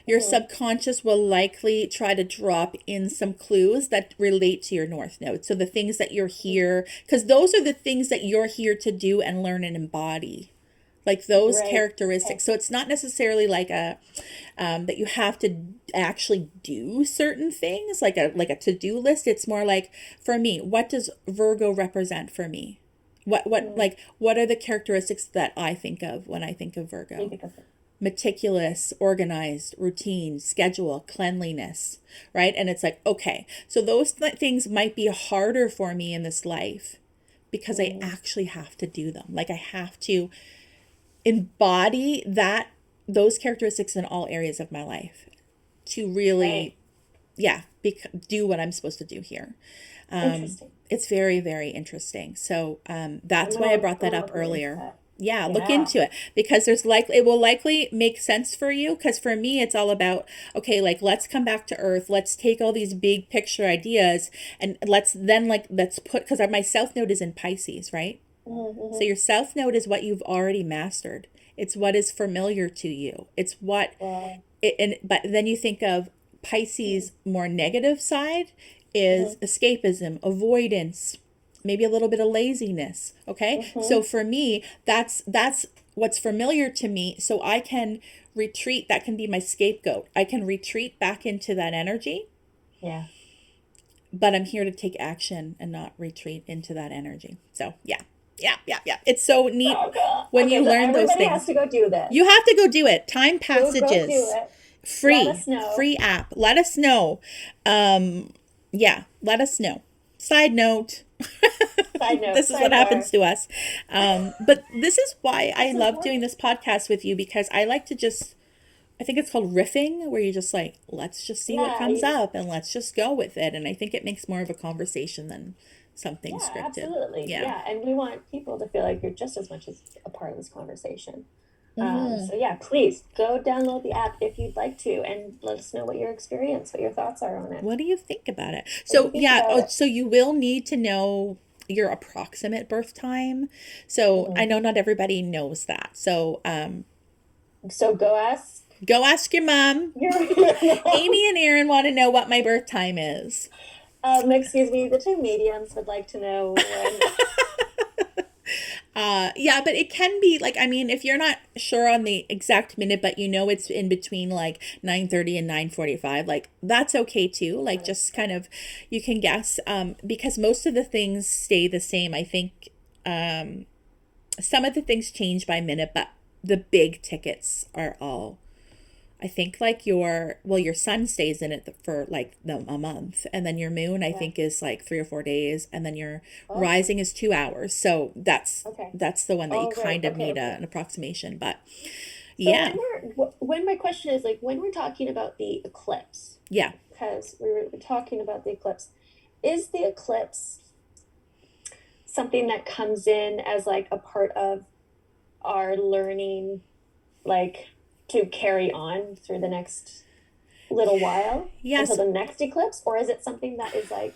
Your subconscious will likely try to drop in some clues that relate to your North Node. So the things that you're here, because those are the things that you're here to do and learn and embody. Like those Right. characteristics. Okay. So it's not necessarily like a that you have to actually do certain things, like a to-do list. It's more like, for me, what does Virgo represent for me? Mm. What are the characteristics that I think of when I think of You Virgo? think of it. Meticulous, organized, routine, schedule, cleanliness, right? And it's like, okay, so those things might be harder for me in this life because I Mm. actually have to do them. Like I have to embody those characteristics in all areas of my life to Right. really, yeah, do what I'm supposed to do here. Interesting. It's very, very interesting. So I'm that's gonna why I brought I'm that gonna up look into earlier. that. Yeah, look Yeah. into it because it will likely make sense for you. Because for me, it's all about, okay, like let's come back to earth. Let's take all these big picture ideas and let's put, because my South Node is in Pisces, right? So Mm-hmm. your South Node is what you've already mastered. It's what is familiar to you. It's what Wow. but then you think of Pisces more negative side is Mm-hmm. escapism, avoidance, maybe a little bit of laziness. Okay, so Mm-hmm. for me, that's what's familiar to me. So I can retreat. That can be my scapegoat. I can retreat back into that energy, Yeah. but I'm here to take action and not retreat into that energy. So yeah, yeah, yeah, yeah. It's so neat Oh god. when Okay, you so learn those everybody has things. to go do You this. have to go do it. Time Go do passages. it. Let Free. us know. Free app. Let us know. Yeah, let us know. Side note, Side note, this is what sidebar. happens to us. But this is why I It's love doing important. this podcast with you, because I like to just, I think it's called riffing, where you just like, let's just see what Yeah, comes you just up and let's just go with it. And I think it makes more of a conversation than something yeah, scripted. absolutely. Yeah. Yeah, and we want people to feel like you're just as much as a part of this conversation. Mm-hmm. So yeah, please go download the app if you'd like to, and let us know what your experience, what your thoughts are on it. What do you think about it? What do you So, think yeah, about oh, it? so you will need to know your approximate birth time. So, I Mhm. know not everybody knows that. So, So go ask go ask your mom. your mom. Amy and Erin want to know what my birth time is. Excuse me, the two mediums would like to know when. Yeah, but it can be like, I mean, if you're not sure on the exact minute, but you know it's in between like 9:30 and 9:45, like that's okay too. Like just kind of, you can guess, because most of the things stay the same. I think some of the things change by minute, but the big tickets are all. I think like your sun stays in it for like a month, and then your moon I Yeah. think is like 3 or 4 days, and then your Oh, rising is 2 hours. So okay. that's the one that you Oh, right. kind of Okay, need okay. an approximation. But So yeah, when my question is like when we're talking about the eclipse, yeah, because we were talking about the eclipse, is the eclipse something that comes in as like a part of our learning, like to carry on through the next little while until yes. the next eclipse, or is it something that is like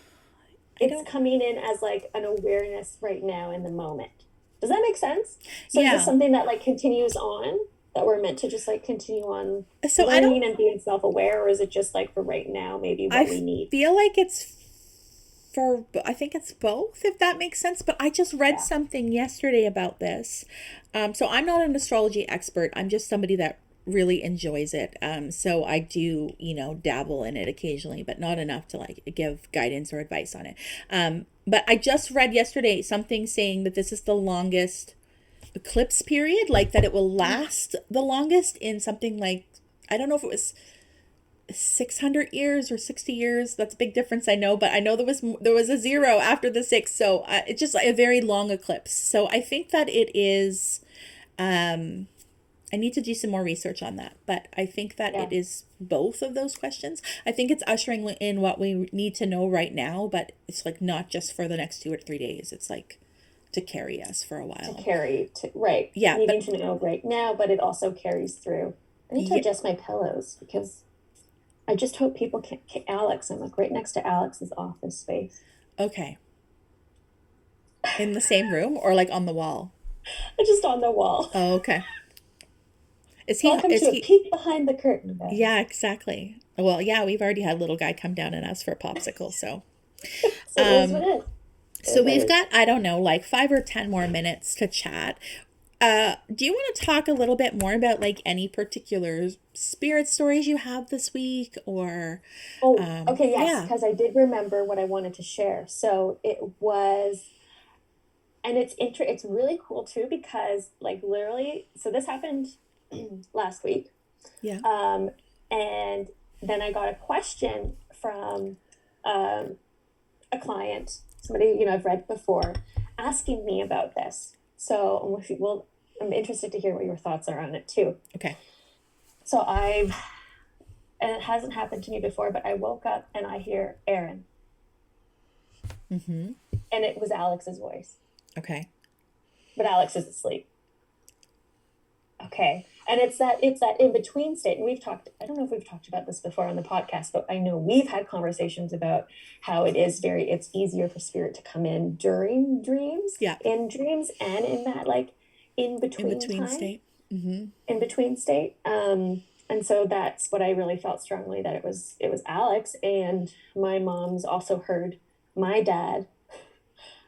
I it's don't. coming in as like an awareness right now in the moment? Does that make sense? So is this Yeah. something that like continues on, that we're meant to just like continue on So I don't. learning and being self-aware, or is it just like for right now maybe I what we need? feel like it's for. I think it's both, if that makes sense. But I just read Yeah. something yesterday about this. So I'm not an astrology expert. I'm just somebody that really enjoys it. So I do, dabble in it occasionally, but not enough to like give guidance or advice on it. But I just read yesterday something saying that this is the longest eclipse period, like that it will last the longest in something like, I don't know if it was 600 years or 60 years. That's a big difference, I know, but I know there was a zero after the six. So it's just like a very long eclipse. So I think that it is. I need to do some more research on that, but I think that Yeah. it is both of those questions. I think it's ushering in what we need to know right now, but it's like not just for the next 2 or 3 days. It's like to carry us for a To while. carry to right, Yeah, needing but to know right now, but it also carries through. I need to yeah, adjust my pillows because I just hope people can't. Alex, I'm like right next to Alex's office space. okay. In the same room or like on the wall? I just on the wall. Oh, okay. Welcome is to a he, peek behind the curtain, yeah, guys. exactly. Well, yeah, we've already had little guy come down and ask for a popsicle, so. So it is what Um, it is. It so is what it we've is. got, I don't know, like 5 or 10 more minutes to chat. Do you want to talk a little bit more about like any particular spirit stories you have this week or, Oh, okay, yes, yeah, because I did remember what I wanted to share. So it was, and it's really cool too because like literally, so this happened last week. yeah, Um, and then I got a question from um, a client, somebody I've read before, asking me about this. So well, I'm interested to hear what your thoughts are on it too. okay. So and it hasn't happened to me before, but I woke up and I hear Erin, Mm-hmm. and it was Alex's voice, Okay. but Alex is asleep. Okay. And it's that in between state. And I don't know if we've talked about this before on the podcast, but I know we've had conversations about how it's easier for spirit to come in during dreams, Yeah. in dreams and in that like in In between between time, state. Mm-hmm. in between state. And so that's what I really felt strongly that it was Alex. And my mom's also heard my dad.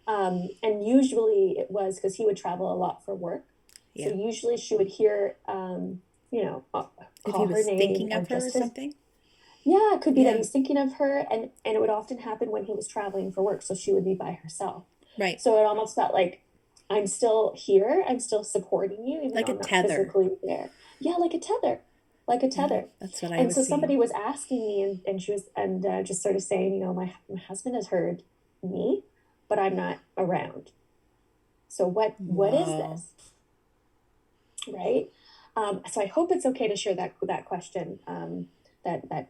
And usually it was because he would travel a lot for work. So Yeah. usually she would hear, If he call her was name thinking or of her or just his, something. yeah, it could be that Yeah. he's thinking of her. And it would often happen when he was traveling for work. So she would be by herself. Right. So it almost felt like I'm still here. I'm still supporting you, even Like though a I'm not tether. physically there. Yeah, like a tether, like a Yeah. tether. That's what I And was so seeing. somebody was asking me, and she was, and just sort of saying, my husband has heard me, but I'm not around. So what is Whoa. this? Right? So I hope it's okay to share that question that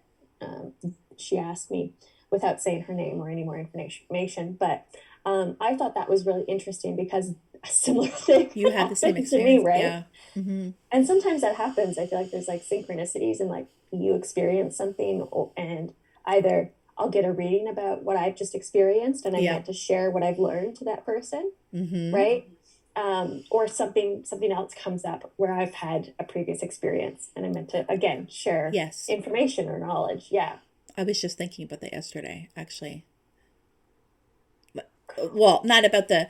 she asked me without saying her name or any more information. But I thought that was really interesting because a similar thing You had the same happened to me, experience. right? Yeah. Mm-hmm. And sometimes that happens. I feel like there's like synchronicities and like you experience something and either I'll get a reading about what I've just experienced and I'm Yeah. meant to share what I've learned to that person, Mm-hmm. right? Or something else comes up where I've had a previous experience and I meant to again share Yes. information or knowledge. Yeah. I was just thinking about that yesterday, actually. Well, not about the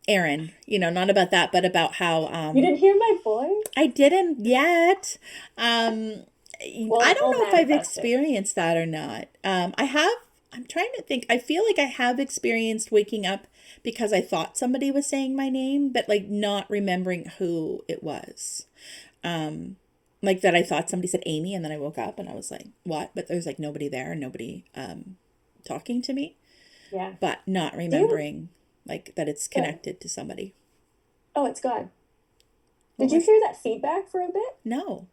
Erin, not about that, but about how You didn't hear my voice? I didn't yet. Um I don't We'll know if I've manifest it. experienced that or not. I have. I'm trying to think. I feel like I have experienced waking up because I thought somebody was saying my name, but like not remembering who it was. Like that I thought somebody said Amy and then I woke up and I was like, what? But there's like nobody there and nobody talking to me, Yeah. but not Do you remembering like that it's good. connected to somebody. Oh, it's gone. What Did you was hear that feedback for a bit? No.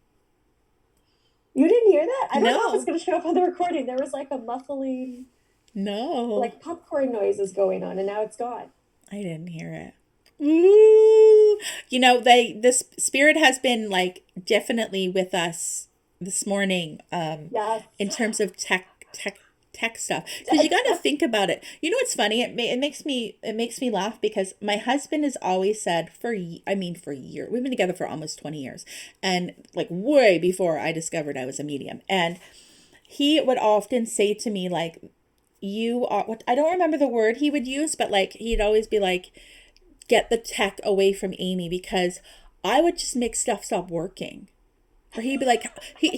You didn't hear that? I don't know if it's No. going to show up on the recording. There was like a muffly, No. like popcorn noises going on, and now it's gone. I didn't hear it. Ooh. This spirit has been like definitely with us this morning, Yes. in terms of tech stuff. Because you got to think about it. You know what's funny? It makes me laugh because my husband has always said for years, we've been together for almost 20 years, and like way before I discovered I was a medium, and he would often say to me like, you are what, I don't remember the word he would use, but like he'd always be like, get the tech away from Amy because I would just make stuff stop working. Or he'd be like,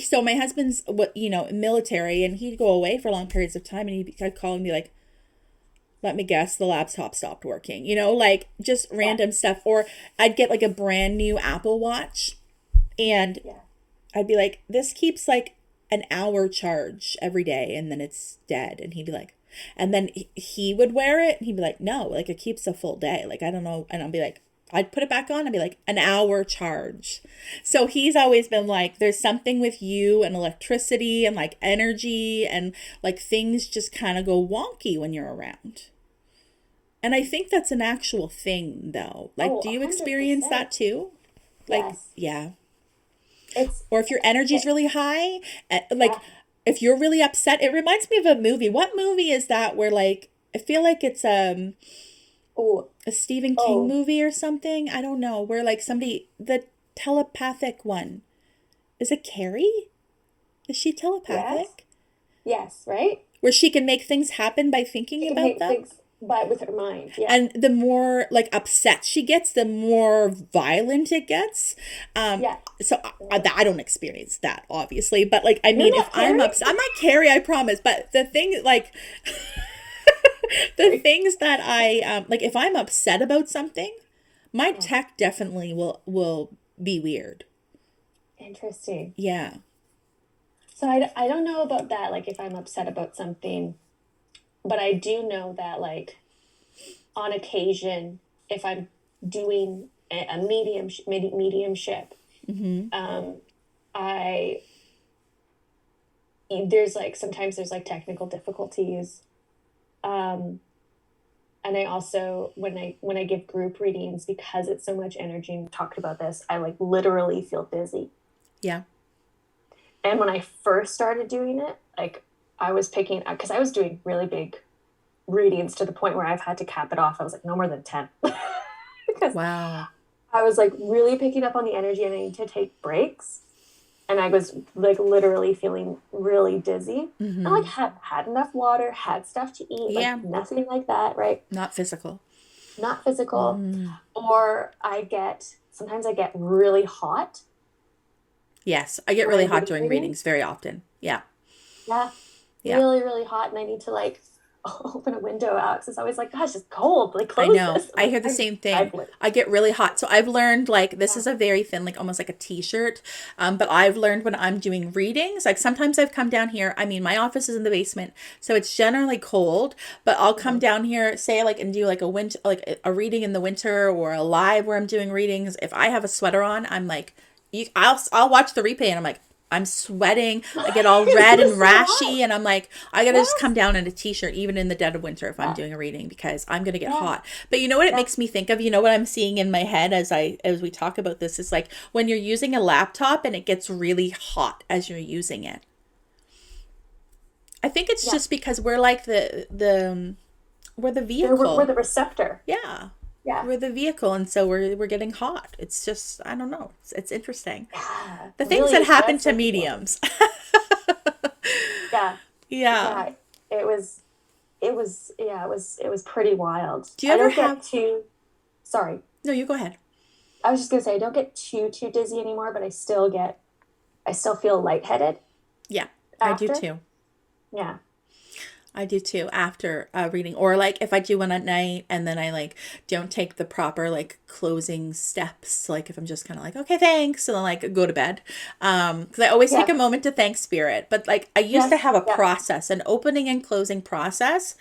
so my husband's military, and he'd go away for long periods of time, and I'd call and be like, let me guess, the laptop stopped working, like just Yeah. random stuff. Or I'd get like a brand new Apple Watch, and Yeah. I'd be like, this keeps like an hour charge every day, and then it's dead. And he'd be like, and then he would wear it, and he'd be like, no, like it keeps a full day. Like, I don't know. And I'd be like, I'd put it back on and be like, an hour charge. So he's always been like, there's something with you and electricity and like energy and like things just kind of go wonky when you're around. And I think that's an actual thing though. Like, Oh, do you experience 100%. that too? Like, Yes. yeah. It's Or if your energy's it, really high, like yeah. if you're really upset, it reminds me of a movie. What movie is that where like I feel like it's Oh, a Stephen King oh, movie or something? I don't know. Where like somebody, the telepathic one. Is it Carrie? Is she Yes. telepathic? Yes, right? Where she can make things happen by thinking She can about make them? things, but with her mind. Yeah. And the more like upset she gets, the more violent it gets. Um, Yeah. so I don't experience that, obviously, but like, I You're mean, if not I'm Carrie? upset, I'm not Carrie, I promise. But the thing, like, the Sorry. things that I like, if I'm upset about something, my Yeah. tech definitely will be weird. Interesting. Yeah. So I don't know about that, like if I'm upset about something, but I do know that like on occasion, if I'm doing a mediumship, Mm-hmm. um, I there's like sometimes there's like technical difficulties, um, and I also when I give group readings because it's so much energy and we talked about this, I like literally feel dizzy. Yeah. And when I first started doing it, like I was picking up because I was doing really big readings to the point where I've had to cap it off. I was like, no more than 10. Because Wow. I was like really picking up on the energy and I need to take breaks. And I was like literally feeling really dizzy. I like Mm-hmm. had enough water, had stuff to eat, like Yeah. nothing like that, right? Not physical. Not physical. Mm-hmm. Or sometimes I get really hot Yes, I get when really I'm hot doing during readings. readings very often. Yeah. Yeah, Yeah. really, really hot. And I need to like open a window out because it's always like, gosh, it's cold. Like, I close know. this. I'm I like, hear the same I've thing. lived. I get really hot. So I've learned like this Yeah. is a very thin, like almost like a t-shirt. But I've learned when I'm doing readings, like sometimes I've come down here. I mean, my office is in the basement, so it's generally cold, but I'll come Mhm. down here, say like and do like a winter like a reading in the winter or a live where I'm doing readings. If I have a sweater on, I'm like I'll watch the replay and I'm like I'm sweating. I get all It's red and so hot. rashy, and I'm like, I gotta just come Yes. down in a t-shirt, even in the dead of winter, if I'm Yeah. doing a reading, because I'm gonna get Yeah. hot. But you know what it Yeah. makes me think of? You know what I'm seeing in my head as we talk about this is like when you're using a laptop and it gets really hot as you're using it. I think it's Yeah. just because we're like the we're the We're vehicle. the receptor. Yeah. Yeah. We're the vehicle, and so we're getting hot. It's just I don't know. It's interesting. Yeah. The things Really, that it happen does to make you feel. mediums. Yeah. Yeah. Yeah. It was, yeah, it was pretty wild. Do you I ever don't get have too, sorry. No, you go ahead. I was just gonna say, I don't get too dizzy anymore, but I still feel lightheaded Yeah, I do after. too. Yeah. I do too after reading, or like if I do one at night and then I like don't take the proper like closing steps, like if I'm just kind of like okay thanks and then like go to bed, because I always take Yeah. a moment to thank spirit. But like I used to Yes. have a Yeah. process, an opening and closing process,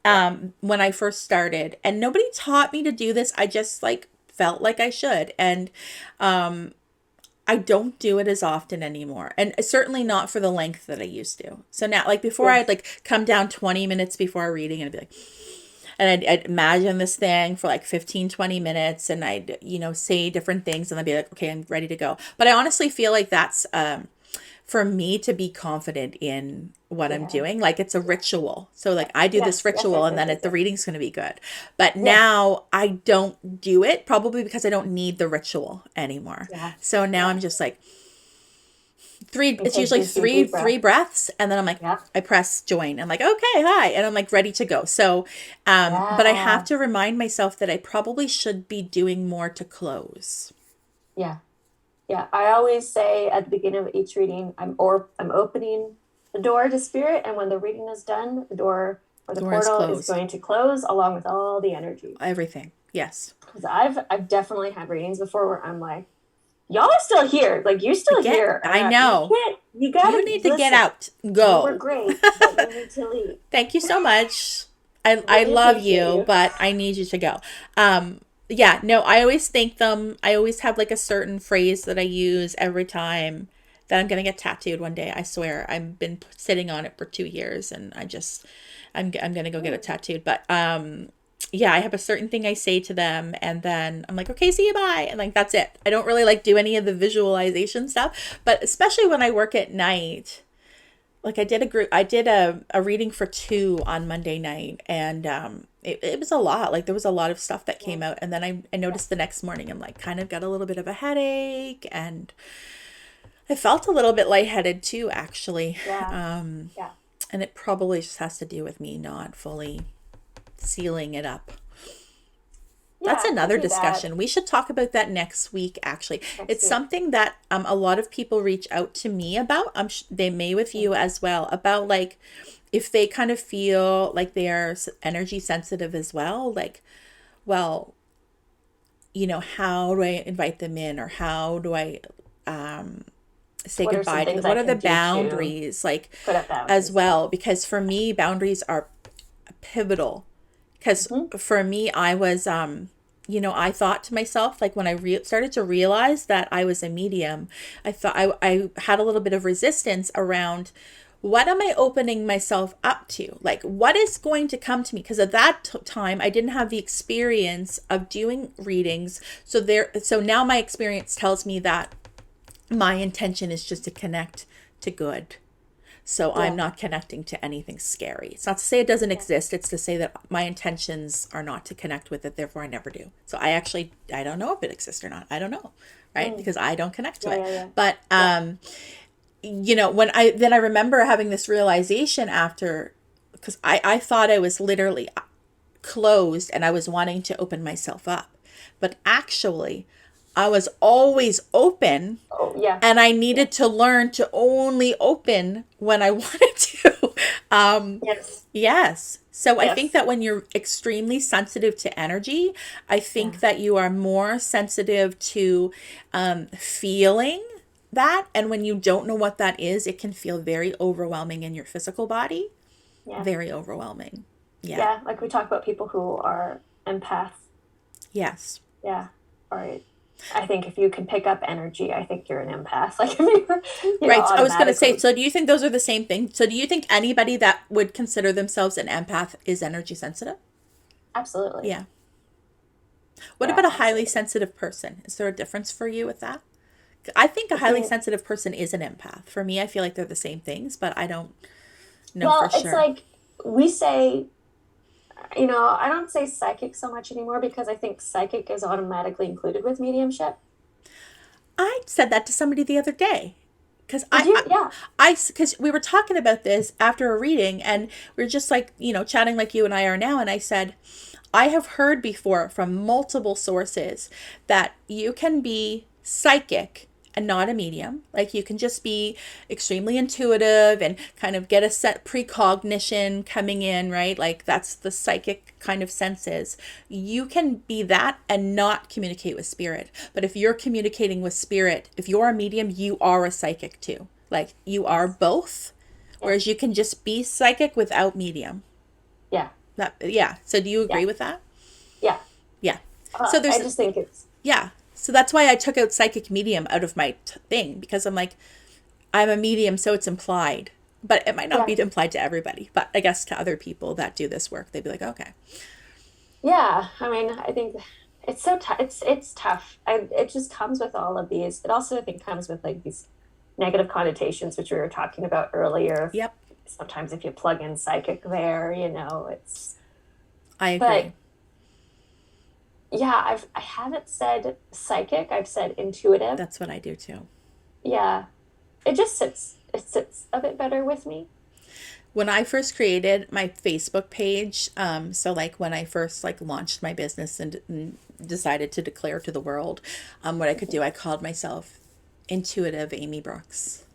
Yeah. when I first started, and nobody taught me to do this. I just like felt like I should, and I don't do it as often anymore. And certainly not for the length that I used to. So now, like before, I'd Yes. like come down 20 minutes before reading and I'd be like, and I'd imagine this thing for like 15, 20 minutes and I'd, say different things and I'd be like, okay, I'm ready to go. But I honestly feel like that's, for me to be confident in what I'm Yeah. doing. Like it's a ritual. So like I do this Yes. Yes. ritual Yes. and Yes. then Yes. the Yes. reading's going to be good. But Yes. now I don't do it probably because I don't need the ritual anymore. Yeah. So now Yeah. I'm just like, You it's take usually these three deep breaths. three breaths and then I'm like Yeah. I press join. I'm like okay hi and I'm like ready to go. So but I have Yeah. to remind myself that I probably should be doing more to close. Yeah. Yeah. I always say at the beginning of each reading, I'm opening the door to spirit, and when the reading is done, the door or the Door is portal is closed. going to close along with all the energy. Everything. Yes. Because I've definitely had readings before where I'm like, y'all are still here, like you're still here. I You know. can't. You You gotta need to get listen. out. You were Go. great, but you need to leave. Thank you so much. I Really love appreciate you, you. but I need you to go. Yeah, no, I always thank them. I always have like a certain phrase that I use every time that I'm gonna get tattooed one day. I swear. I've been sitting on it for 2 years, and I'm gonna go get it Hmm. tattooed. But yeah, I have a certain thing I say to them, and then I'm like, okay, see you, bye, and like that's it. I don't really like do any of the visualization stuff, but especially when I work at night. Like I did a reading for two on Monday night, and it was a lot. Like there was a lot of stuff that Yeah. came out, and then I Yeah. noticed the next morning I'm like kind of got a little bit of a headache, and I felt a little bit lightheaded too, actually. Yeah. Um, Yeah. and it probably just has to do with me not fully sealing it up. That's Yeah, it could another be that discussion. We should talk about that next week, actually. next It's week. something that a lot of people reach out to me about. They may with you as well, about like if they kind of feel like they are energy sensitive as well. Like, well, how do I invite them in, or how do I say What are some goodbye to them? things I What are the can do to boundaries, like, put up as boundaries? well? Because for me, boundaries are pivotal. Because Mm-hmm. for me, I was, I thought to myself, like when I started to realize that I was a medium, I thought I had a little bit of resistance around what am I opening myself up to? Like, what is going to come to me? Because at that time, I didn't have the experience of doing readings. So now my experience tells me that my intention is just to connect to good. So I'm Yeah. not connecting to anything scary. It's not to say it doesn't Yeah. exist. It's to say that my intentions are not to connect with it. Therefore, I never do. So I don't know if it exists or not. I don't know, right? Mm. Because I don't connect to Yeah. it. Yeah. Yeah. But Yeah. when I remember having this realization after, because I thought I was literally closed and I was wanting to open myself up, but actually, I was always open, Oh, yeah. and I Yeah. needed to learn to only open when I wanted to. Yes. Yes. So I think Yes. that when you're extremely sensitive to energy, I think Yeah. that you are more sensitive to feeling that. And when you don't know what that is, it can feel very overwhelming in your physical body. Yeah. Very overwhelming. Yeah. Yeah. Like we talk about people who are empaths. Yes. Yeah. All right. I think if you can pick up energy, I think you're an empath. Like if Right. So I was going to say, automatically. so do you think those are the same thing? So do you think anybody that would consider themselves an empath is energy sensitive? Absolutely. Yeah. What Yeah, about a highly absolutely. sensitive person? Is there a difference for you with that? I think a I highly think, sensitive person is an empath. For me, I feel like they're the same things, but I don't know for well, it's sure. like we say, I don't say psychic so much anymore because I think psychic is automatically included with mediumship. I said that to somebody the other day because Did you? Yeah. because we were talking about this after a reading, and we were just like, chatting like you and I are now. And I said, I have heard before from multiple sources that you can be psychic and not a medium. Like you can just be extremely intuitive and kind of get a set precognition coming in, right? Like that's the psychic kind of senses. You can be that and not communicate with spirit. But if you're communicating with spirit, if you're a medium, you are a psychic too. Like you are Yes. both. Whereas Yes. you can just be psychic without medium. Yeah. Yeah. So do you Yeah. agree with that? Yeah. Yeah. So I there's, just think it's, yeah. So that's why I took out psychic medium out of my thing, because I'm like, I'm a medium, so it's implied. But it might not yeah. be implied to everybody. But I guess to other people that do this work, they'd be like, okay. Yeah. I mean, I think it's so tough. It's tough. It just comes with all of these. It also, I think, comes with like these negative connotations, which we were talking about earlier. Yep. Sometimes if you plug in psychic there, it's, I but agree. yeah, I haven't said psychic. I've said intuitive. That's what I do too. Yeah. It sits a bit better with me. When I first created my Facebook page, so like when I first like launched my business and decided to declare to the world what I could do, I called myself Intuitive Amy Brookes.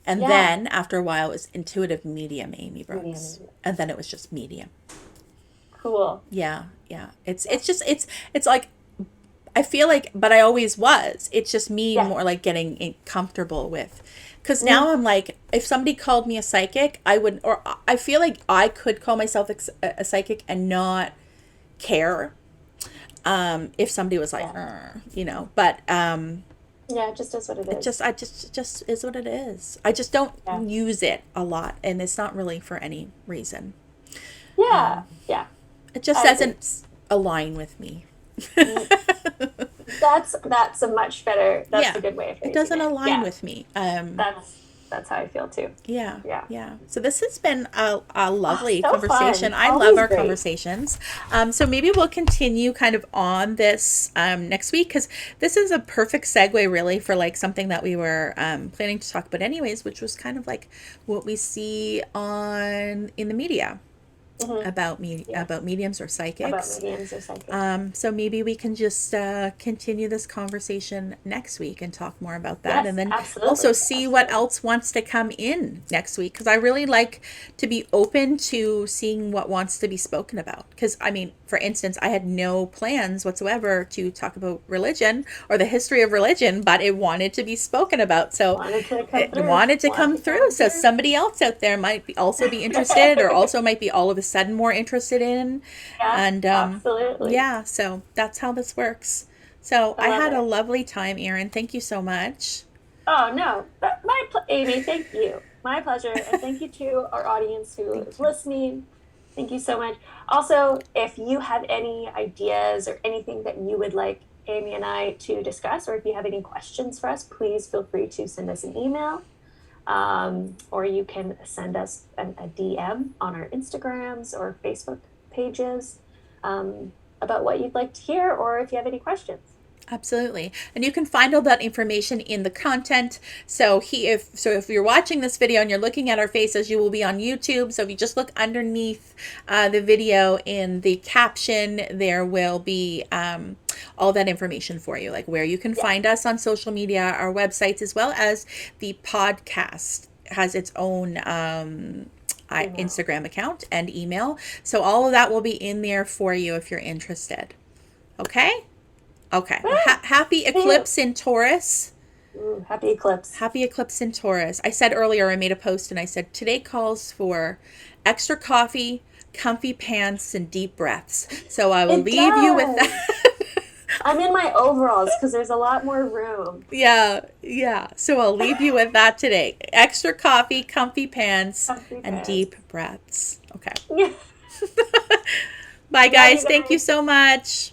And Yeah. then after a while, it was Intuitive Medium Amy Brookes. Medium. And then it was just medium. Cool. Yeah, yeah. Yeah. It's like I feel like, but I always was. It's just me Yeah. more like getting comfortable with. Because Mm, now I'm like, if somebody called me a psychic, I would, or I feel like I could call myself a psychic and not care. If somebody was like, yeah. but Yeah, it just is what it it is. just is what it is. I just don't Yeah. use it a lot, and it's not really for any reason. Yeah. Yeah. It just I agree. doesn't align with me. Mm, that's a much better, that's Yeah, a good way of it phrasing doesn't it. align Yeah. with me. That's that's how I feel too. Yeah, Yeah. yeah. So this has been a Oh, lovely so conversation. fun. I love Always our great. conversations. So maybe we'll continue kind of on this next week, because this is a perfect segue really for like something that we were planning to talk about anyways, which was kind of like what we see on in the media Hmm. Yes. about mediums or About psychics. mediums or psychics. So maybe we can just continue this conversation next week and talk more about that, and Yes, then also absolutely. see what Absolutely. else wants to come in next week. Because I really like to be open to seeing what wants to be spoken about. Because I mean, for instance, I had no plans whatsoever to talk about religion or the history of religion, but it wanted to be spoken about. So Wanted to come it through. wanted to Wanted come to through. come So through. somebody else out there might also be interested, or also might be all of a sudden more interested in. Yeah, And absolutely. yeah, so that's how this works. So I I love had a it. lovely time, Erin. Thank you so much. Oh no, Amy, thank you. My pleasure, and thank you to our audience who is Thank you. listening. Thank you so much. Also, if you have any ideas or anything that you would like Amy and I to discuss, or if you have any questions for us, please feel free to send us an email, or you can send us a DM on our Instagrams or Facebook pages, about what you'd like to hear, or if you have any questions. Absolutely. And you can find all that information in the content. So if you're watching this video and you're looking at our faces, you will be on YouTube. So if you just look underneath the video in the caption, there will be all that information for you, like where you can Yeah. find us on social media, our websites, as well as the podcast has its own Email. Instagram account and email. So all of that will be in there for you if you're interested. Okay? Okay. Well, Woo! happy See you. eclipse in Taurus. Ooh, happy eclipse. Happy eclipse in Taurus. I said earlier, I made a post and I said, today calls for extra coffee, comfy pants, and deep breaths. So I will It leave you with does. that. I'm in my overalls because there's a lot more room. Yeah, yeah. So I'll leave you with that today. Extra coffee, comfy pants, Comfy and pants. deep breaths. Okay. Yeah. Bye, Love you guys. Thank you guys. so much.